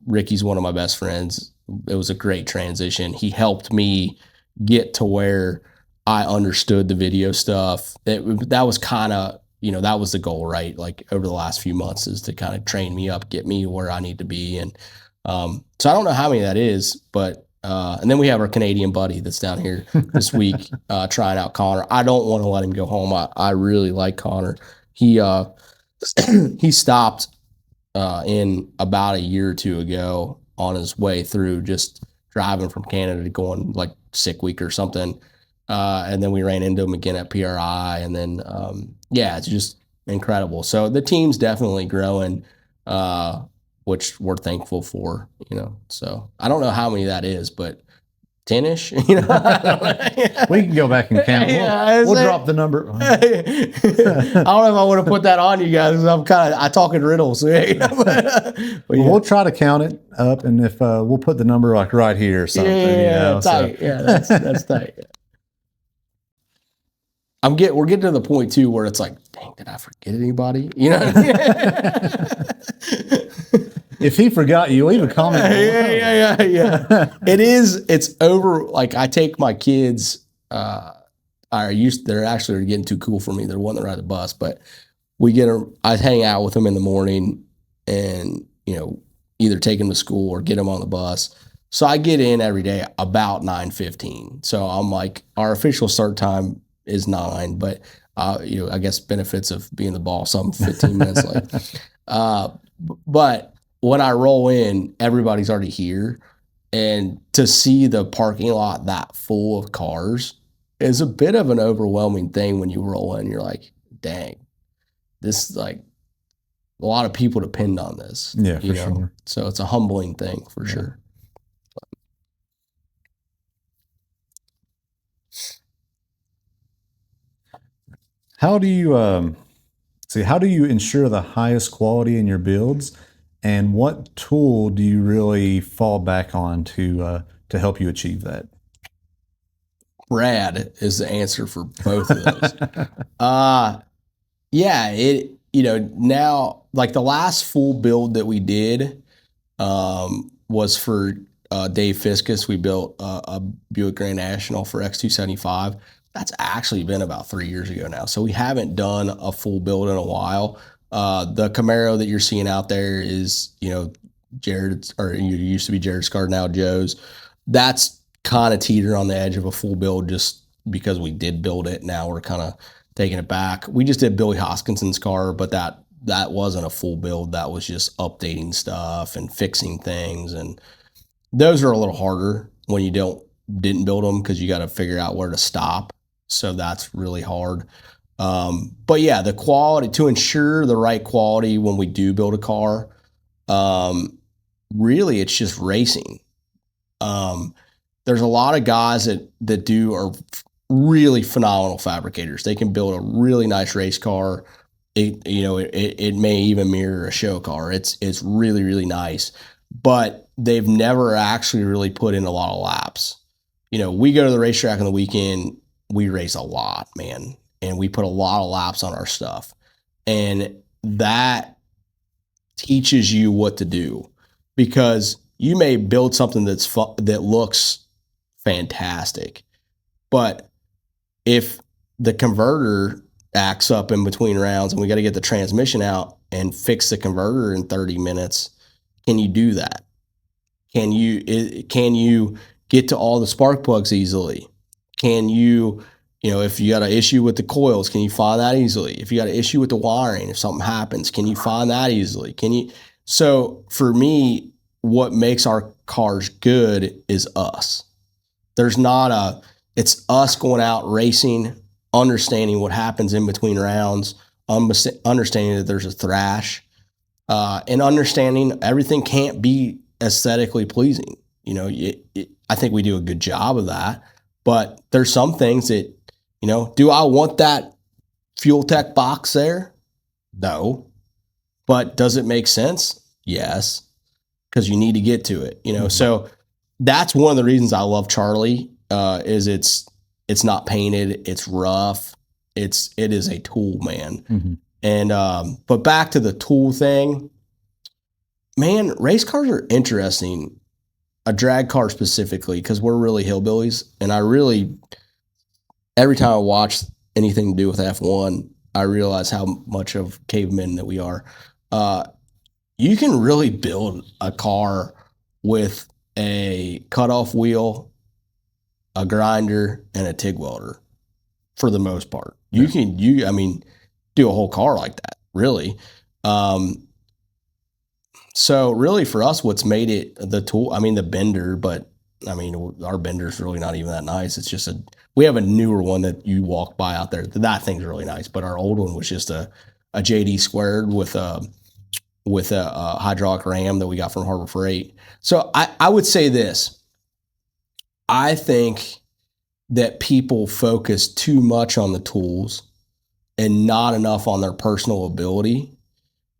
Ricky's one of my best friends. It was a great transition. He helped me get to where I understood the video stuff. That was kind of, that was the goal, right? Like over the last few months is to kind of train me up, get me where I need to be. And so I don't know how many that is, but and then we have our Canadian buddy that's down here this week trying out Connor. I don't want to let him go home. I really like Connor. He stopped in about a year or two ago on his way through, just driving from Canada to going like sick week or something. And then we ran into him again at PRI, and then it's just incredible. So the team's definitely growing, which we're thankful for, So I don't know how many that is, but 10-ish, We can go back and count. We'll drop the number. I don't know if I want to put that on you guys. I talk in riddles. We'll try to count it up, and if we'll put the number like right here or something. Tight. Yeah, that's tight. we're getting to the point too where it's like, dang, did I forget anybody? You know what I mean? If he forgot you, leave a comment below. Yeah. It's over. Like I take my kids, they're actually getting too cool for me. They're wanting to ride the bus, but I hang out with them in the morning and, either take them to school or get them on the bus. So I get in every day about 9:15. So I'm like, our official start time is 9, but I guess benefits of being the boss, I'm 15 minutes late. But when I roll in, everybody's already here. And to see the parking lot that full of cars is a bit of an overwhelming thing when you roll in. You're like, dang, this is like a lot of people depend on this. Yeah, for sure. So it's a humbling thing for sure. How do you how do you ensure the highest quality in your builds, and what tool do you really fall back on to help you achieve that? Rad is the answer for both of those. Now like the last full build that we did was for Dave Fiskus. We built a Buick Grand National for X275. That's actually been about 3 years ago now. So we haven't done a full build in a while. The Camaro that you're seeing out there is, Jared's, or it used to be Jared's car, now Joe's. That's kind of teeter on the edge of a full build just because we did build it. Now we're kind of taking it back. We just did Billy Hoskinson's car, but that wasn't a full build. That was just updating stuff and fixing things. And those are a little harder when you didn't build them because you got to figure out where to stop. So that's really hard. But yeah, the quality, to ensure the right quality when we do build a car, really it's just racing. There's a lot of guys that are really phenomenal fabricators. They can build a really nice race car. It may even mirror a show car. It's really, really nice, but they've never actually really put in a lot of laps. We go to the racetrack on the weekend, we race a lot, man. And we put a lot of laps on our stuff. And that teaches you what to do, because you may build something that looks fantastic, but if the converter acts up in between rounds and we got to get the transmission out and fix the converter in 30 minutes, can you do that? Can you get to all the spark plugs easily? Can you, if you got an issue with the coils, can you find that easily? If you got an issue with the wiring, if something happens, can you find that easily? So for me, what makes our cars good is us. It's us going out racing, understanding what happens in between rounds, understanding that there's a thrash, and understanding everything can't be aesthetically pleasing. I think we do a good job of that, but there's some things that, do I want that fuel tech box there? No. But does it make sense? Yes. Because you need to get to it, Mm-hmm. So that's one of the reasons I love Charlie, is it's not painted, it's rough, it is a tool, man. Mm-hmm. And but back to the tool thing, man, race cars are interesting. A drag car specifically, because we're really hillbillies, and every time I watch anything to do with F1, I realize how much of cavemen that we are. You can really build a car with a cutoff wheel, a grinder, and a TIG welder for the most part. You can do a whole car like that, really. So really for us, what's made it the tool, the bender, but our bender's really not even that nice. It's just we have a newer one that you walk by out there. That thing's really nice, but our old one was just a JD squared with a hydraulic ram that we got from Harbor Freight. So I would say this. I think that people focus too much on the tools and not enough on their personal ability.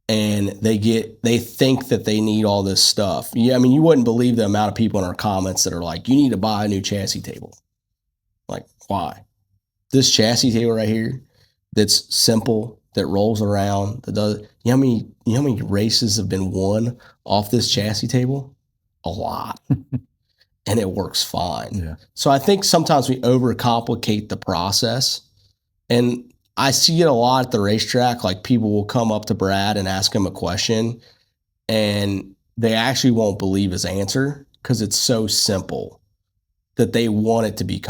And they think that they need all this stuff. Yeah, you wouldn't believe the amount of people in our comments that are like, you need to buy a new chassis table. Like, why? this chassis table right here, that's simple, that rolls around, that does. You know how many races have been won off this chassis table? A lot, and it works fine. Yeah. So I think sometimes we overcomplicate the process, and I see it a lot at the racetrack. Like people will come up to Brad and ask him a question, and they actually won't believe his answer because it's so simple that they want it to be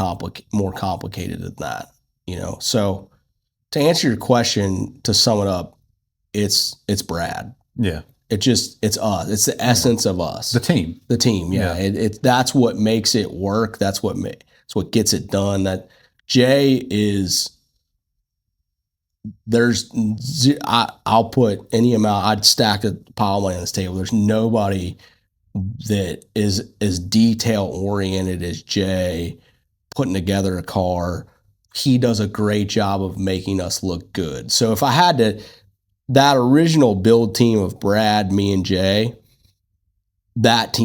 more complicated than that. So to answer your question, to sum it up, it's Brad. Yeah. It's us. It's the essence of us. The team. The team. Yeah. That's what makes it work. That's what gets it done. That Jay is. I'll put any amount. I'd stack a pile of money on this table. There's nobody that is as detail oriented as Jay putting together a car. He does a great job of making us look good. So if I had to, that original build team of Brad, me, and Jay, that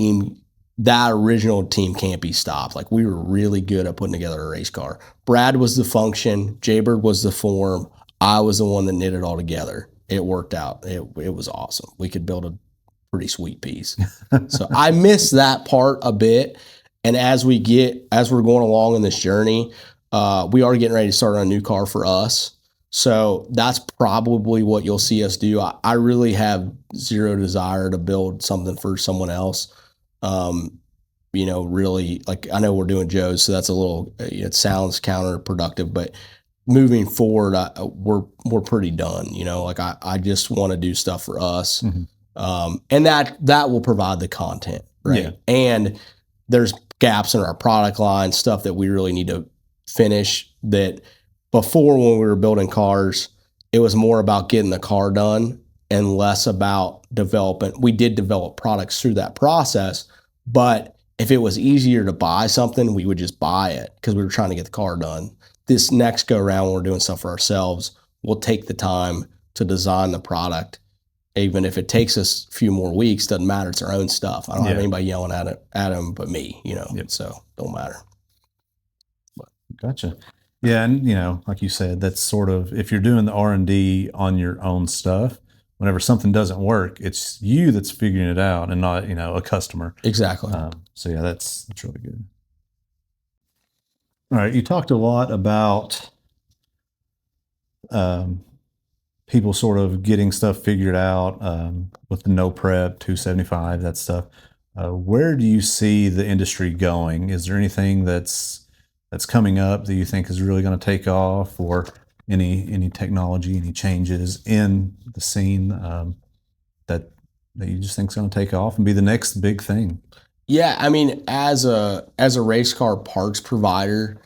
original team can't be stopped. Like, we were really good at putting together a race car. Brad was the function, Jaybird was the form, I was the one that knit it all together. It worked out. It was awesome. We could build a pretty sweet piece. So I miss that part a bit. And as we're going along in this journey, we are getting ready to start on a new car for us. So that's probably what you'll see us do. I really have zero desire to build something for someone else. Really, like, I know we're doing Joe's, so that's a little, it sounds counterproductive, but moving forward, we're pretty done. Like, I just want to do stuff for us. Mm-hmm. And that will provide the content, right? Yeah. And there's gaps in our product line, stuff that we really need to finish, that before, when we were building cars, it was more about getting the car done and less about development. We did develop products through that process, but if it was easier to buy something, we would just buy it because we were trying to get the car done. This next go around, when we're doing stuff for ourselves, we'll take the time to design the product. Even if it takes us a few more weeks, doesn't matter. It's our own stuff. I don't have anybody yelling at him but me, Yep. So don't matter. But. Gotcha. Yeah. And, like you said, that's sort of, if you're doing the R&D on your own stuff, whenever something doesn't work, it's you that's figuring it out and not, a customer. Exactly. So yeah, that's really good. All right. You talked a lot about people sort of getting stuff figured out with the no prep, 275, that stuff. Where do you see the industry going? Is there anything that's coming up that you think is really going to take off, or any technology, any changes in the scene that you just think is going to take off and be the next big thing? Yeah, I mean, as a race car parts provider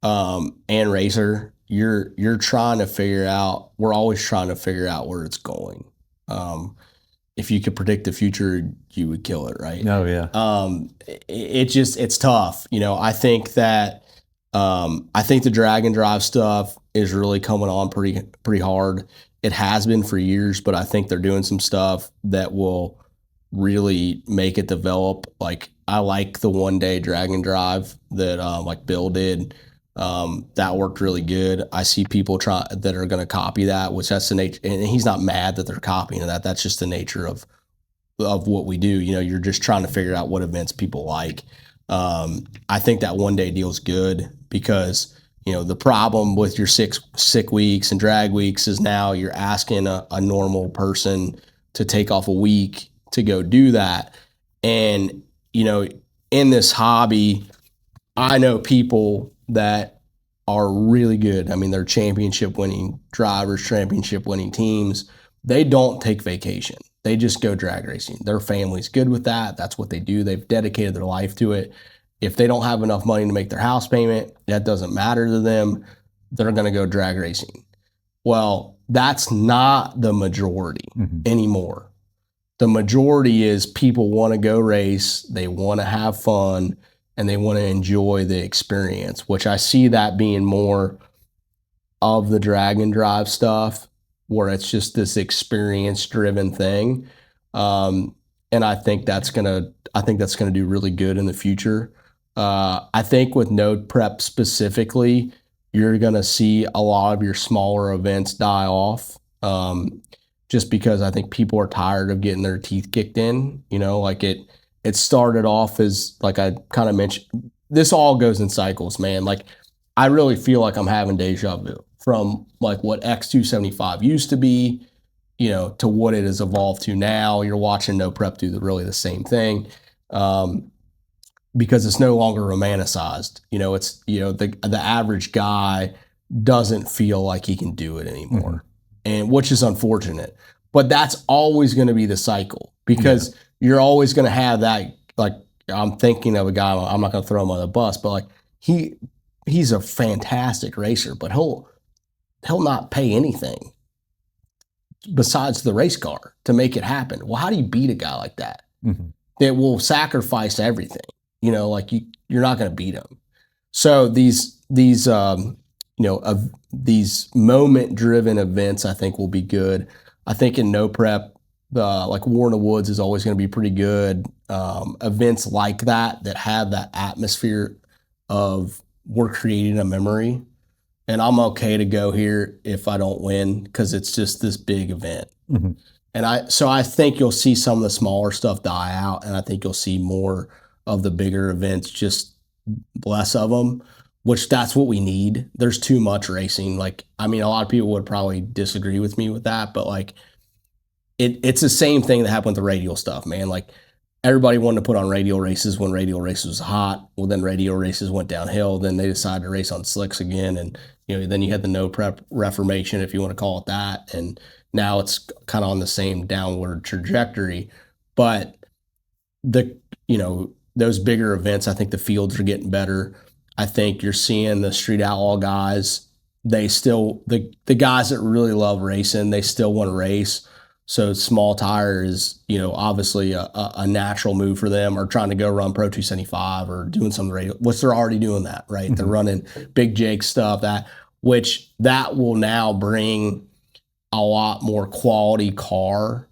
and racer, you're trying to figure out. We're always trying to figure out where it's going. If you could predict the future, you would kill it, right? Oh yeah. It's tough. I think that the drag and drive stuff is really coming on pretty hard. It has been for years, but I think they're doing some stuff that will really make it develop. Like, I like the one-day drag and drive that like Bill did. That worked really good. I see people that are going to copy that, which that's the nature. And he's not mad that they're copying that. That's just the nature of what we do. You're just trying to figure out what events people like. I think that one-day deal is good because, the problem with your sick weeks and drag weeks is now you're asking a normal person to take off a week to go do that. And, in this hobby, I know people that are really good. I mean, they're championship winning drivers, championship winning teams. They don't take vacation. They just go drag racing. Their family's good with that. That's what they do. They've dedicated their life to it. If they don't have enough money to make their house payment, that doesn't matter to them. They're going to go drag racing. Well, that's not the majority anymore. The majority is people want to go race, they want to have fun, and they want to enjoy the experience, which I see that being more of the drag and drive stuff, where it's just this experience-driven thing. And I think that's gonna do really good in the future. I think with no prep specifically, you're going to see a lot of your smaller events die off. Just because I think people are tired of getting their teeth kicked in, like it started off as, like I kind of mentioned, this all goes in cycles, man. Like I really feel like I'm having deja vu from like what X275 used to be, to what it has evolved to now. You're watching No Prep do really the same thing. Because it's no longer romanticized. It's, the average guy doesn't feel like he can do it anymore, and which is unfortunate. But that's always going to be the cycle, because you're always going to have that. Like, I'm thinking of a guy, I'm not going to throw him on the bus, but like he's a fantastic racer, but he'll not pay anything besides the race car to make it happen. Well, how do you beat a guy like that? That will sacrifice everything? Like you're not going to beat them. So these moment-driven events, I think, will be good. I think in No Prep, like War in the Woods is always going to be pretty good. Events like that have that atmosphere of we're creating a memory, and I'm okay to go here if I don't win because it's just this big event. And I think you'll see some of the smaller stuff die out, and I think you'll see more of the bigger events, just less of them, which that's what we need. There's too much racing. Like, I mean, a lot of people would probably disagree with me with that, but like it's the same thing that happened with the radial stuff, man. Like everybody wanted to put on radial races when radial races was hot. Well, then radial races went downhill. Then they decided to race on slicks again. And, then you had the No Prep reformation, if you want to call it that. And now it's kind of on the same downward trajectory. But those bigger events, I think the fields are getting better. I think you're seeing the street outlaw guys. They still, the guys that really love racing, they still want to race. So small tire is, obviously a natural move for them, or trying to go run Pro 275 or doing some radial, which they're already doing that, right? They're running Big Jake stuff, which will now bring a lot more quality car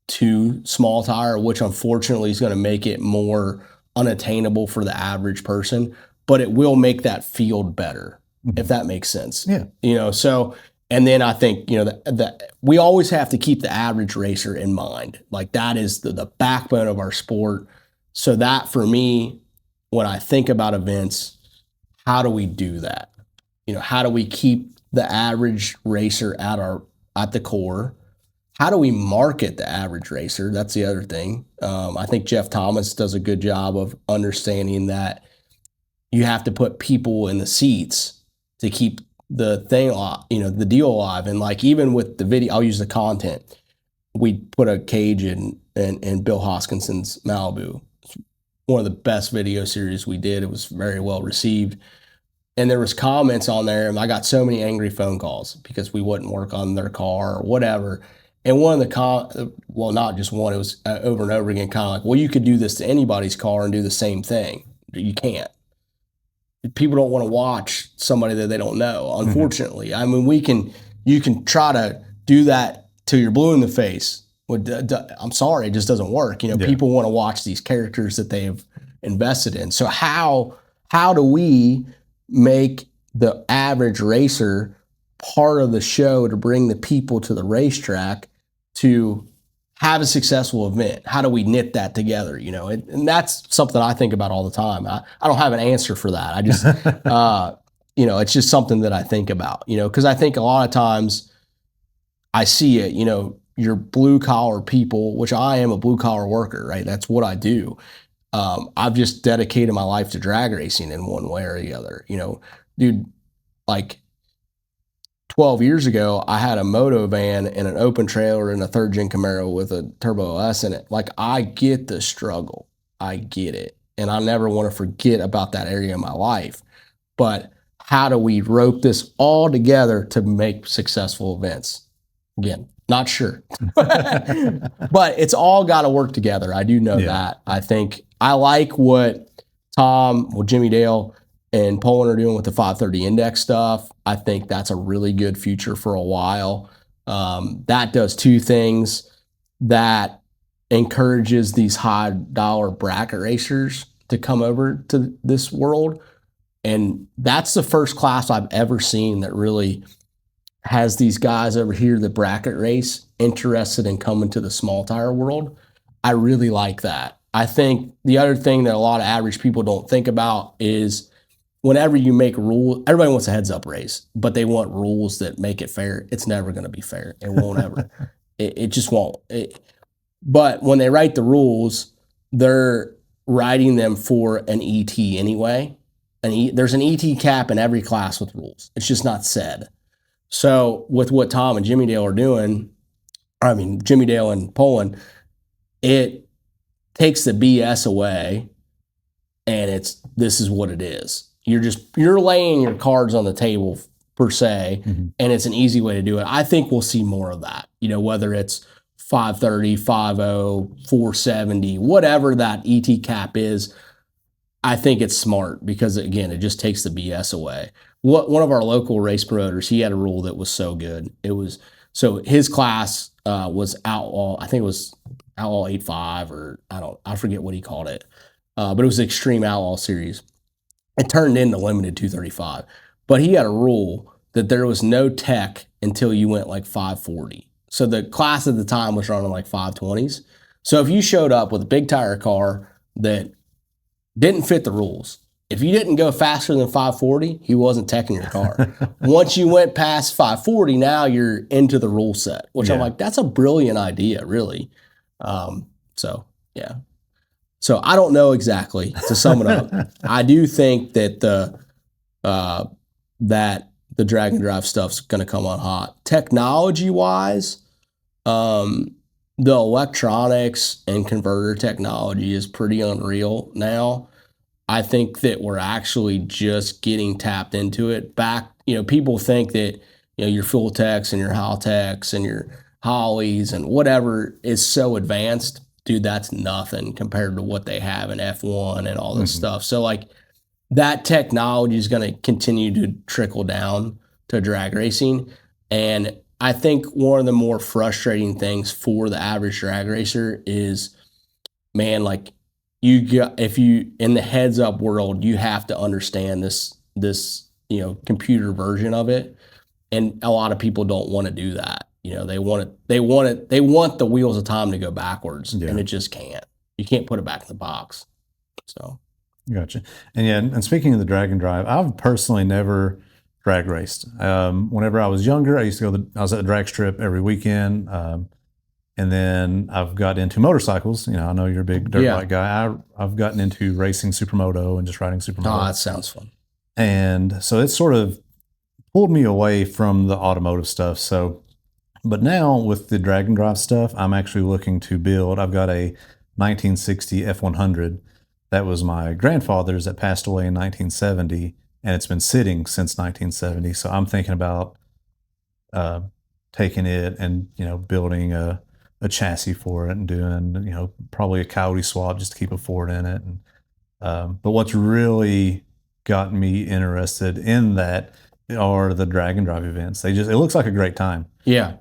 to small tire, which unfortunately is going to make it more unattainable for the average person, but it will make that field better, if that makes sense. Yeah. So, and then I think, we always have to keep the average racer in mind. Like that is the backbone of our sport. So that for me, when I think about events, how do we do that? How do we keep the average racer at the core? How do we market the average racer? That's the other thing. I think Jeff Thomas does a good job of understanding that you have to put people in the seats to keep the thing, the deal alive. And like, even with the video, I'll use the content. We put a cage in Bill Hoskinson's Malibu. It's one of the best video series we did. It was very well received. And there was comments on there, and I got so many angry phone calls because we wouldn't work on their car or whatever. And one of the well, not just one, it was over and over again, kind of like, well, you could do this to anybody's car and do the same thing. You can't. People don't want to watch somebody that they don't know, unfortunately. I mean, you can try to do that till you're blue in the face. I'm sorry, it just doesn't work. People want to watch these characters that they have invested in. So how do we make the average racer part of the show to bring the people to the racetrack to have a successful event? How do we knit that together? And that's something I think about all the time. I don't have an answer for that. I just, it's just something that I think about, because I think a lot of times I see it, your blue collar people, which I am a blue collar worker, right? That's what I do. I've just dedicated my life to drag racing in one way or the other. Dude, like 12 years ago, I had a moto van and an open trailer and a third gen Camaro with a Turbo S in it. Like, I get the struggle. I get it. And I never want to forget about that area of my life. But how do we rope this all together to make successful events? Again, not sure. But it's all got to work together. I do know that. I think I like what Jimmy Dale and Poland are doing with the 530 index stuff. I think that's a really good future for a while. That does two things. That encourages these high dollar bracket racers to come over to this world. And that's the first class I've ever seen that really has these guys over here that bracket race interested in coming to the small tire world. I really like that. I think the other thing that a lot of average people don't think about is whenever you make rules, everybody wants a heads up race, but they want rules that make it fair. It's never going to be fair. It won't ever. It just won't. But when they write the rules, they're writing them for an ET anyway. There's an ET cap in every class with rules. It's just not said. So with what Tom and Jimmy Dale are doing, Jimmy Dale and Poland, it takes the BS away, and this is what it is. You're laying your cards on the table per se, and it's an easy way to do it. I think we'll see more of that. Whether it's 530, 50, 470, whatever that ET cap is, I think it's smart because, again, it just takes the BS away. One of our local race promoters, he had a rule that was so good. So his class was outlaw. I think it was outlaw 85 or I forget what he called it. But it was the Extreme Outlaw Series. It turned into limited 235. But he had a rule that there was no tech until you went like 540. So the class at the time was running like 520s. So if you showed up with a big tire car that didn't fit the rules, if you didn't go faster than 540, he wasn't teching your car. Once you went past 540, now you're into the rule set, which I'm like, that's a brilliant idea, really. So I don't know exactly, to sum it up. I do think that the drag and drive stuff's going to come on hot. Technology-wise, the electronics and converter technology is pretty unreal now. I think that we're actually just getting tapped into it. People think that your fuel techs and your Haltechs and your Hollies and whatever is so advanced. Dude, that's nothing compared to what they have in F1 and all this stuff. So like that technology is going to continue to trickle down to drag racing. And I think one of the more frustrating things for the average drag racer is, man, like if you in the heads up world, you have to understand this computer version of it. And a lot of people don't want to do that. They want the wheels of time to go backwards, and it just can't. You can't put it back in the box. So, gotcha. And speaking of the drag and drive, I've personally never drag raced. Whenever I was younger, I was at the drag strip every weekend, and then I've got into motorcycles. I know you're a big dirt bike guy. I've gotten into racing supermoto and just riding supermoto. Oh, that sounds fun. And so it sort of pulled me away from the automotive stuff. But now with the drag and drive stuff, I'm actually looking to build. I've got a 1960 F100 that was my grandfather's that passed away in 1970, and it's been sitting since 1970. So I'm thinking about taking it and building a chassis for it and doing probably a Coyote swap just to keep a Ford in it. And but what's really got me interested in that are the drag and drive events. It looks like a great time. Yeah.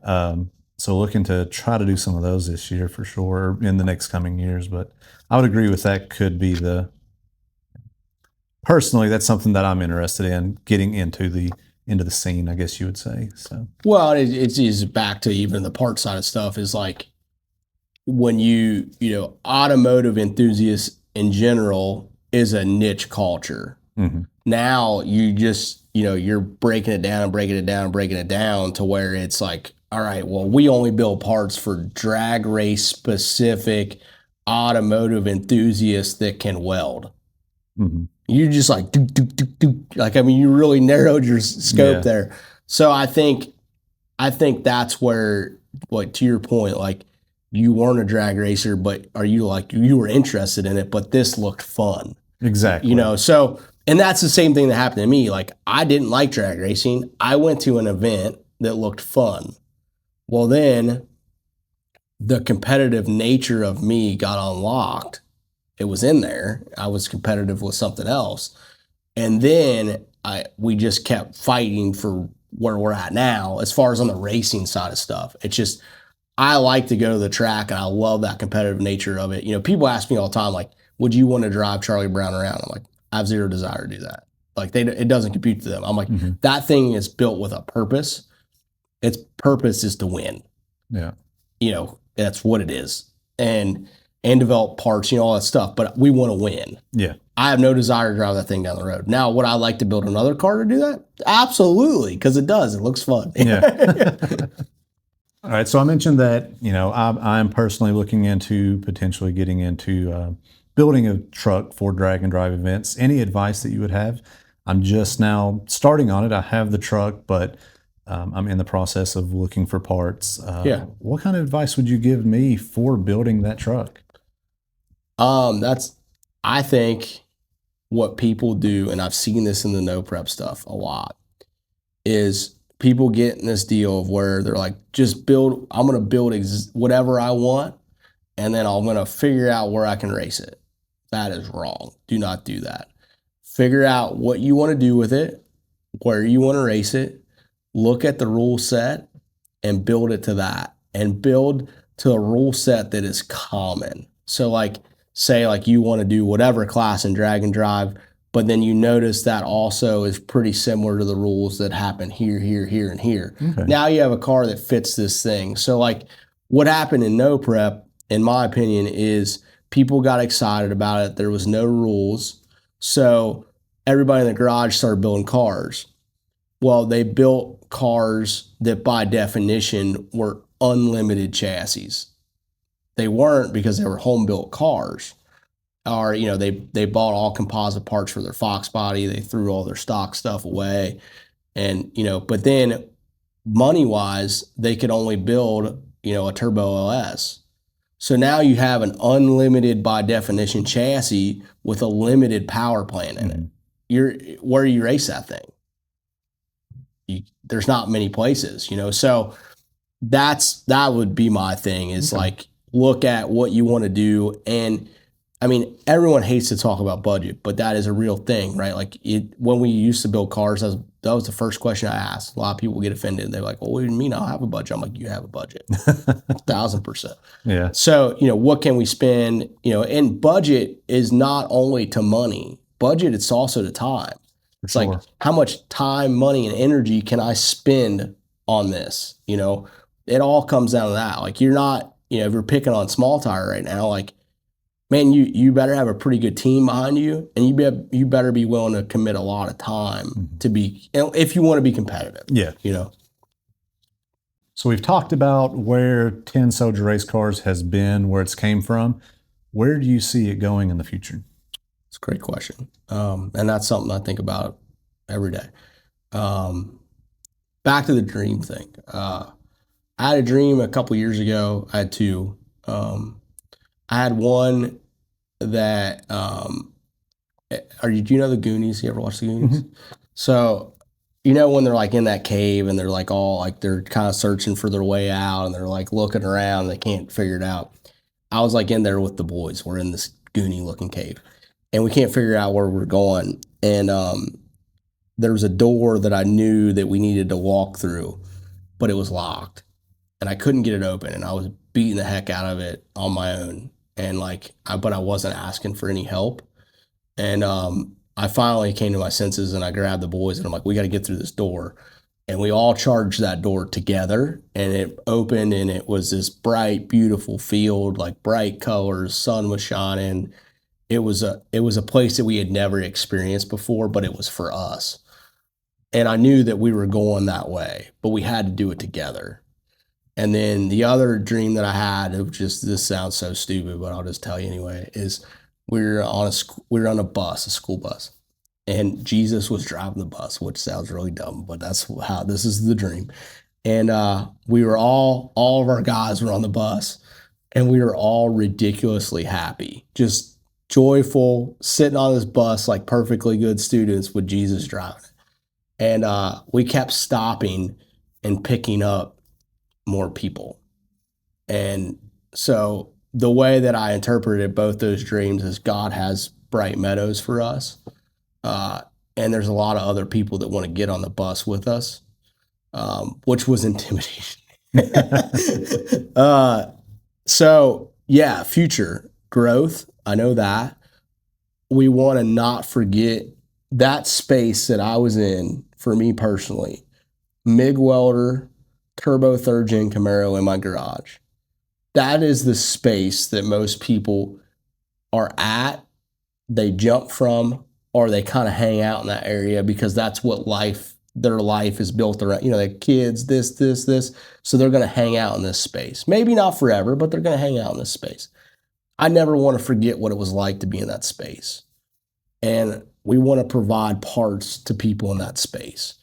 So looking to try to do some of those this year for sure, in the next coming years. But I would agree with that. Could be personally, that's something that I'm interested in, getting into the scene, I guess you would say. So well, it's back to even the part side of stuff is like when automotive enthusiasts in general is a niche culture. Now you just you're breaking it down and breaking it down and breaking it down to where it's like, all right, well, we only build parts for drag race specific automotive enthusiasts that can weld. You just like you really narrowed your scope there. So I think that's where, like, to your point, like, you weren't a drag racer, but you were interested in it, but this looked fun. Exactly. And that's the same thing that happened to me. Like, I didn't like drag racing. I went to an event that looked fun. Well, then the competitive nature of me got unlocked. It was in there. I was competitive with something else. And then we just kept fighting for where we're at now as far as on the racing side of stuff. It's just, I like to go to the track, and I love that competitive nature of it. People ask me all the time, like, would you want to drive Charlie Brown around? I'm like, I have zero desire to do that. Like it doesn't compute to them. I'm like, that thing is built with a purpose. Its purpose is to win. Yeah. You know, that's what it is. And develop parts, you know, all that stuff. But we want to win. Yeah. I have no desire to drive that thing down the road. Now, would I like to build another car to do that? Absolutely, because it does. It looks fun. Yeah. All right. So I mentioned that, you know, I'm personally looking into potentially getting into building a truck for drag and drive events. Any advice that you would have? I'm just now starting on it. I have the truck, but I'm in the process of looking for parts. What kind of advice would you give me for building that truck? I think what people do, and I've seen this in the no prep stuff a lot, is people get in this deal of where they're like, just build, I'm going to build whatever I want, and then I'm going to figure out where I can race it. That is wrong. Do not do that. Figure out what you want to do with it, where you want to race it, look at the rule set, and build it to that. And build to a rule set that is common. So like, say like you want to do whatever class in drag and drive, but then you notice that also is pretty similar to the rules that happen here, here, here, and here. Okay. Now you have a car that fits this thing. So like what happened in no prep, in my opinion, is people got excited about it. There was no rules. So everybody in the garage started building cars. Well, they built cars that by definition were unlimited chassis. They weren't, because they were home built cars. Or, you know, they bought all composite parts for their Fox body. They threw all their stock stuff away. And, you know, but then money wise, they could only build, you know, a turbo LS. So now you have an unlimited by definition chassis with a limited power plant in it. Where do you race that thing? There's not many places, you know. So that would be my thing, is like, look at what you want to do. And I mean, everyone hates to talk about budget, but that is a real thing, right? Like when we used to build cars, that was the first question I asked. A lot of people get offended. They're like, well, what do you mean I don't have a budget? I'm like, you have a budget, 1,000%. Yeah. So, you know, what can we spend, you know, and budget is not only to money. Budget, it's also to time. It's like, how much time, money, and energy can I spend on this? You know, it all comes down to that. Like, you're not, you know, if you're picking on small tire right now, like, man, you better have a pretty good team behind you, and you better be willing to commit a lot of time to be, if you want to be competitive. Yeah. You know. So we've talked about where Tin Soldier Racecars has been, where it's came from. Where do you see it going in the future? It's a great question. And that's something I think about every day. Back to the dream thing. I had a dream a couple years ago. I had two. I had one that, do you know the Goonies? You ever watch the Goonies? So, you know, when they're like in that cave and they're like all like, they're kind of searching for their way out and they're like looking around and they can't figure it out. I was like in there with the boys. We're in this Goonie looking cave and we can't figure out where we're going. And there was a door that I knew that we needed to walk through, but it was locked and I couldn't get it open, and I was beating the heck out of it on my own. And like, but I wasn't asking for any help. And I finally came to my senses and I grabbed the boys and I'm like, we got to get through this door. And we all charged that door together, and it opened, and it was this bright, beautiful field, like bright colors, sun was shining. It was a place that we had never experienced before, but it was for us. And I knew that we were going that way, but we had to do it together. And then the other dream that I had, it was just, this sounds so stupid, but I'll just tell you anyway, is we were on a bus, a school bus, and Jesus was driving the bus, which sounds really dumb, but that's how, this is the dream. And we were all of our guys were on the bus, and we were all ridiculously happy, just joyful, sitting on this bus like perfectly good students with Jesus driving it. And we kept stopping and picking up more people. And so the way that I interpreted both those dreams is God has bright meadows for us. And there's a lot of other people that want to get on the bus with us, which was intimidating. So yeah, future growth. I know that. We want to not forget that space that I was in, for me personally, MIG welder, turbo third gen Camaro in my garage. That is the space that most people are at, they jump from, or they kind of hang out in that area because that's what their life is built around. You know, they have kids, this. So they're going to hang out in this space. Maybe not forever, but they're going to hang out in this space. I never want to forget what it was like to be in that space. And we want to provide parts to people in that space.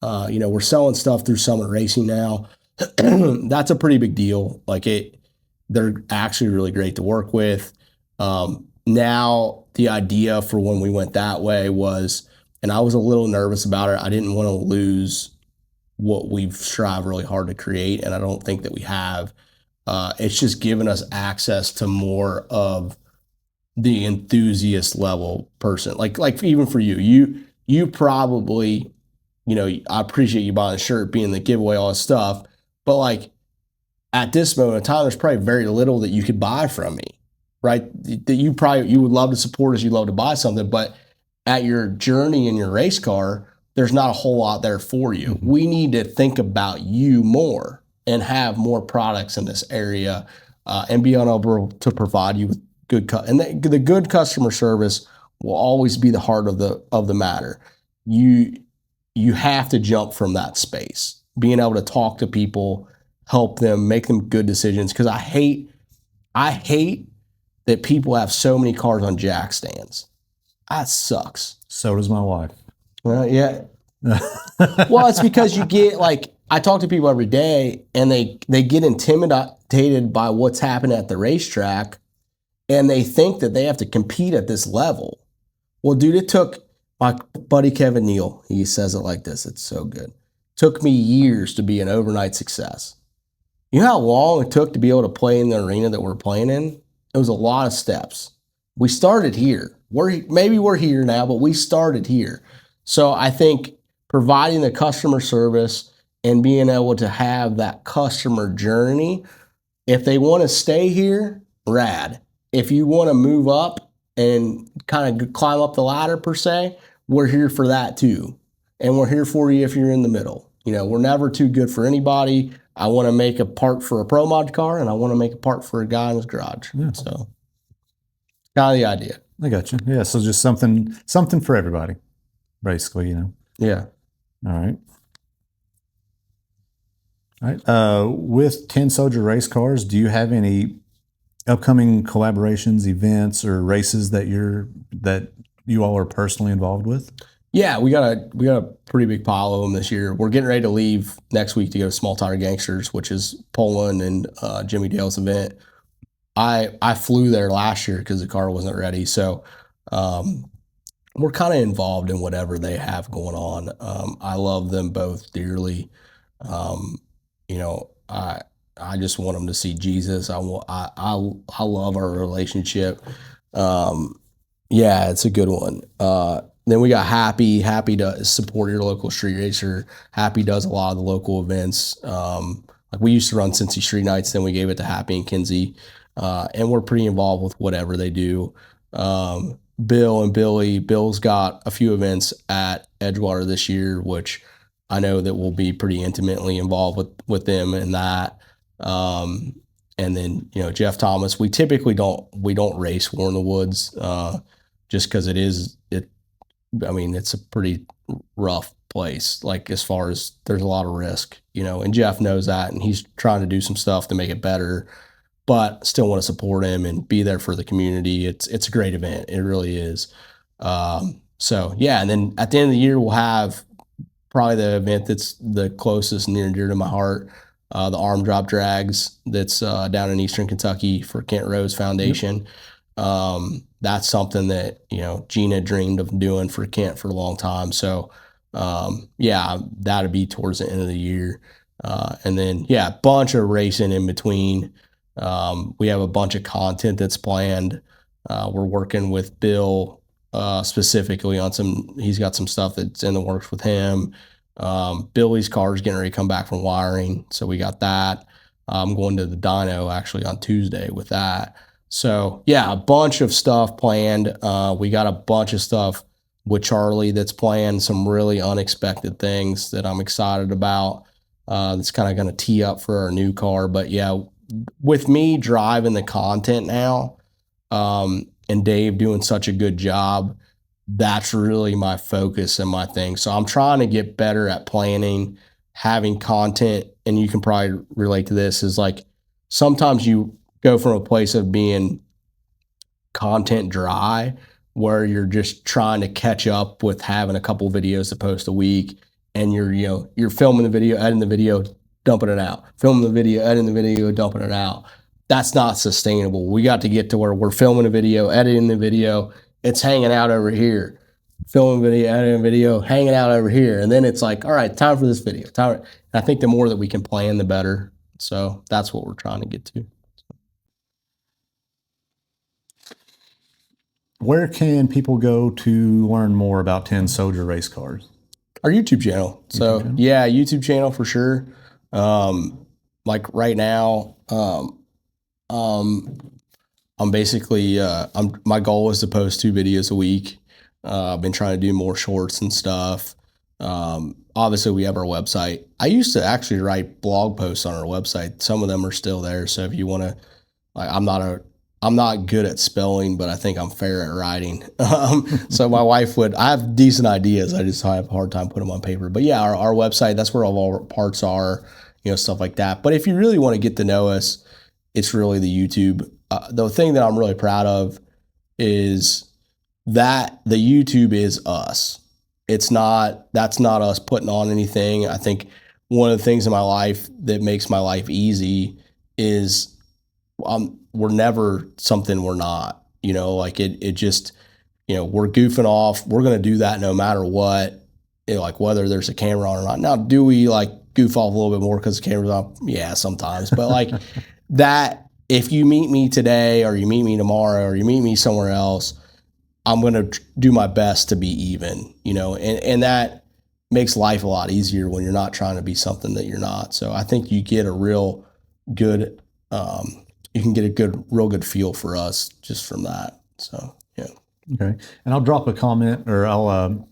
You know, we're selling stuff through Summit Racing now. That's a pretty big deal. Like they're actually really great to work with. Now the idea for when we went that way was, and I was a little nervous about it. I didn't want to lose what we've strived really hard to create, and I don't think that we have. It's just given us access to more of the enthusiast level person. Like even for you probably, you know, I appreciate you buying the shirt, being the giveaway, all this stuff, but like at this moment in time, there's probably very little that you could buy from me, right? That you would love to support us, you'd love to buy something, but at your journey in your race car, there's not a whole lot there for you. Mm-hmm. We need to think about you more and have more products in this area, and be unable to provide you with good and the good customer service will always be the heart of the matter. You have to jump from that space, being able to talk to people, help them, make them good decisions. Because I hate that people have so many cars on jack stands. That sucks. So does my wife. Well, yeah. Well, it's because you get like, I talk to people every day and they get intimidated by what's happening at the racetrack and they think that they have to compete at this level. Well, dude, it took my buddy Kevin Neal, he says it like this, it's so good. Took me years to be an overnight success. You know how long it took to be able to play in the arena that we're playing in? It was a lot of steps. We started here. Maybe we're here now, but we started here. So I think providing the customer service and being able to have that customer journey, if they want to stay here, rad. If you want to move up and kind of climb up the ladder per se, we're here for that too. And we're here for you if you're in the middle. You know, we're never too good for anybody. I want to make a part for a pro mod car and I want to make a part for a guy in his garage. Yeah. So kind of the idea. I got you. Yeah. So just something for everybody, basically, you know? Yeah. All right. All right. With Tin Soldier Racecars, do you have any upcoming collaborations, events, or races that you all are personally involved with? Yeah, we got a pretty big pile of them this year. We're getting ready to leave next week to go to Small Tire Gangsters, which is Poland and Jimmy Dale's event. I flew there last year because the car wasn't ready, so we're kind of involved in whatever they have going on. I love them both dearly. You know, I just want them to see Jesus. I love our relationship. Yeah, it's a good one. Then we got Happy. Happy to support your local street racer. Happy does a lot of the local events. Like we used to run Cincy Street Nights, then we gave it to Happy and Kinsey. And we're pretty involved with whatever they do. Bill and Billy. Bill's got a few events at Edgewater this year, which I know that we'll be pretty intimately involved with them in that. And then, you know, Jeff Thomas, we typically don't race War in the Woods, just because it's a pretty rough place. Like as far as there's a lot of risk, you know, and Jeff knows that, and he's trying to do some stuff to make it better, but still want to support him and be there for the community. It's a great event. It really is. So yeah. And then at the end of the year, we'll have probably the event that's the closest near and dear to my heart. The arm drop drags that's down in Eastern Kentucky for Kent Rose Foundation. Yep. That's something that, you know, Gina dreamed of doing for Kent for a long time. So, yeah, that'd be towards the end of the year. And then, yeah, a bunch of racing in between. We have a bunch of content that's planned. We're working with Bill specifically on he's got some stuff that's in the works with him. Billy's car is getting ready to come back from wiring, so we got that. I'm going to the dyno actually on Tuesday with that. So yeah, a bunch of stuff planned. We got a bunch of stuff with Charlie that's planned some really unexpected things that I'm excited about. That's kind of going to tee up for our new car. But yeah, with me driving the content now, and Dave doing such a good job, that's really my focus and my thing. So I'm trying to get better at planning, having content, and you can probably relate to this, is like sometimes you go from a place of being content dry where you're just trying to catch up with having a couple videos to post a week, and you're filming the video, editing the video, dumping it out, filming the video, editing the video, dumping it out. That's not sustainable. We got to get to where we're filming a video, editing the video, it's hanging out over here. Filming video, editing video, hanging out over here. And then it's like, all right, time for this video. And I think the more that we can plan, the better. So that's what we're trying to get to. Where can people go to learn more about Tin Soldier Racecars? Our YouTube channel. Yeah, YouTube channel for sure. Like right now, I'm basically, my goal is to post 2 videos a week. I've been trying to do more shorts and stuff. Obviously we have our website. I used to actually write blog posts on our website. Some of them are still there. So if you want to, like, I'm not good at spelling, but I think I'm fair at writing. So my wife I have decent ideas. I just have a hard time putting them on paper. But yeah, our website, that's where all our parts are, stuff like that. But if you really want to get to know us, it's really the YouTube. The thing that I'm really proud of is that the YouTube is us. That's not us putting on anything. I think one of the things in my life that makes my life easy is we're never something we're not, like it just, we're goofing off. We're going to do that no matter what, like whether there's a camera on or not. Now, do we like goof off a little bit more because the camera's on? Yeah, sometimes. But like that, if you meet me today or you meet me tomorrow or you meet me somewhere else, I'm going to do my best to be even, and that makes life a lot easier when you're not trying to be something that you're not. So I think you get a real good, you can get a real good feel for us just from that. So, yeah. Okay. And I'll drop a comment, or I'll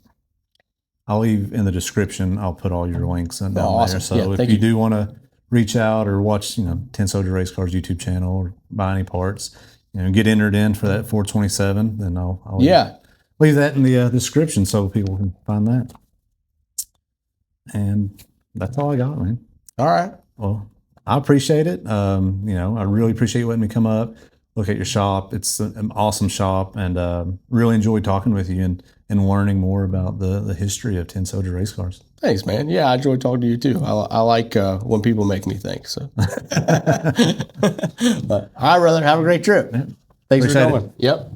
leave in the description. I'll put all your links in down awesome. there. So Yeah, if you do want to reach out or watch, Tin Soldier Racecars YouTube channel or buy any parts, get entered in for that 427, then I'll leave that in the description so people can find that. And that's all I got, man. All right. Well, I appreciate it. I really appreciate you letting me come up, look at your shop. It's an awesome shop, and really enjoyed talking with you and learning more about the history of Tin Soldier Racecars. Thanks, man. Yeah, I enjoy talking to you too. I like when people make me think. So, but, all right, brother. Have a great trip. Yeah. Thanks Appreciate for coming. it. Yep.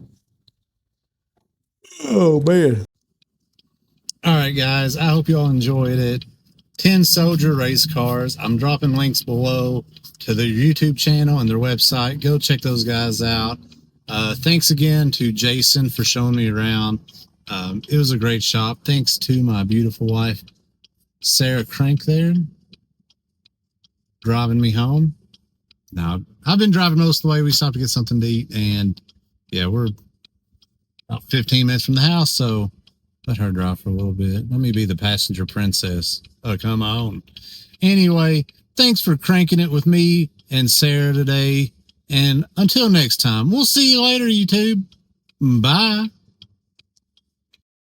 Oh man. All right, guys. I hope you all enjoyed it. Tin Soldier Racecars. I'm dropping links below to their YouTube channel and their website. Go check those guys out. Thanks again to Jason for showing me around. It was a great shop. Thanks to my beautiful wife, Sarah Crank, there, driving me home. Now, I've been driving most of the way. We stopped to get something to eat, and yeah, we're about 15 minutes from the house, so let her drive for a little bit. Let me be the passenger princess. Oh, come on. Anyway, thanks for cranking it with me and Sarah today. And until next time, we'll see you later, YouTube. Bye.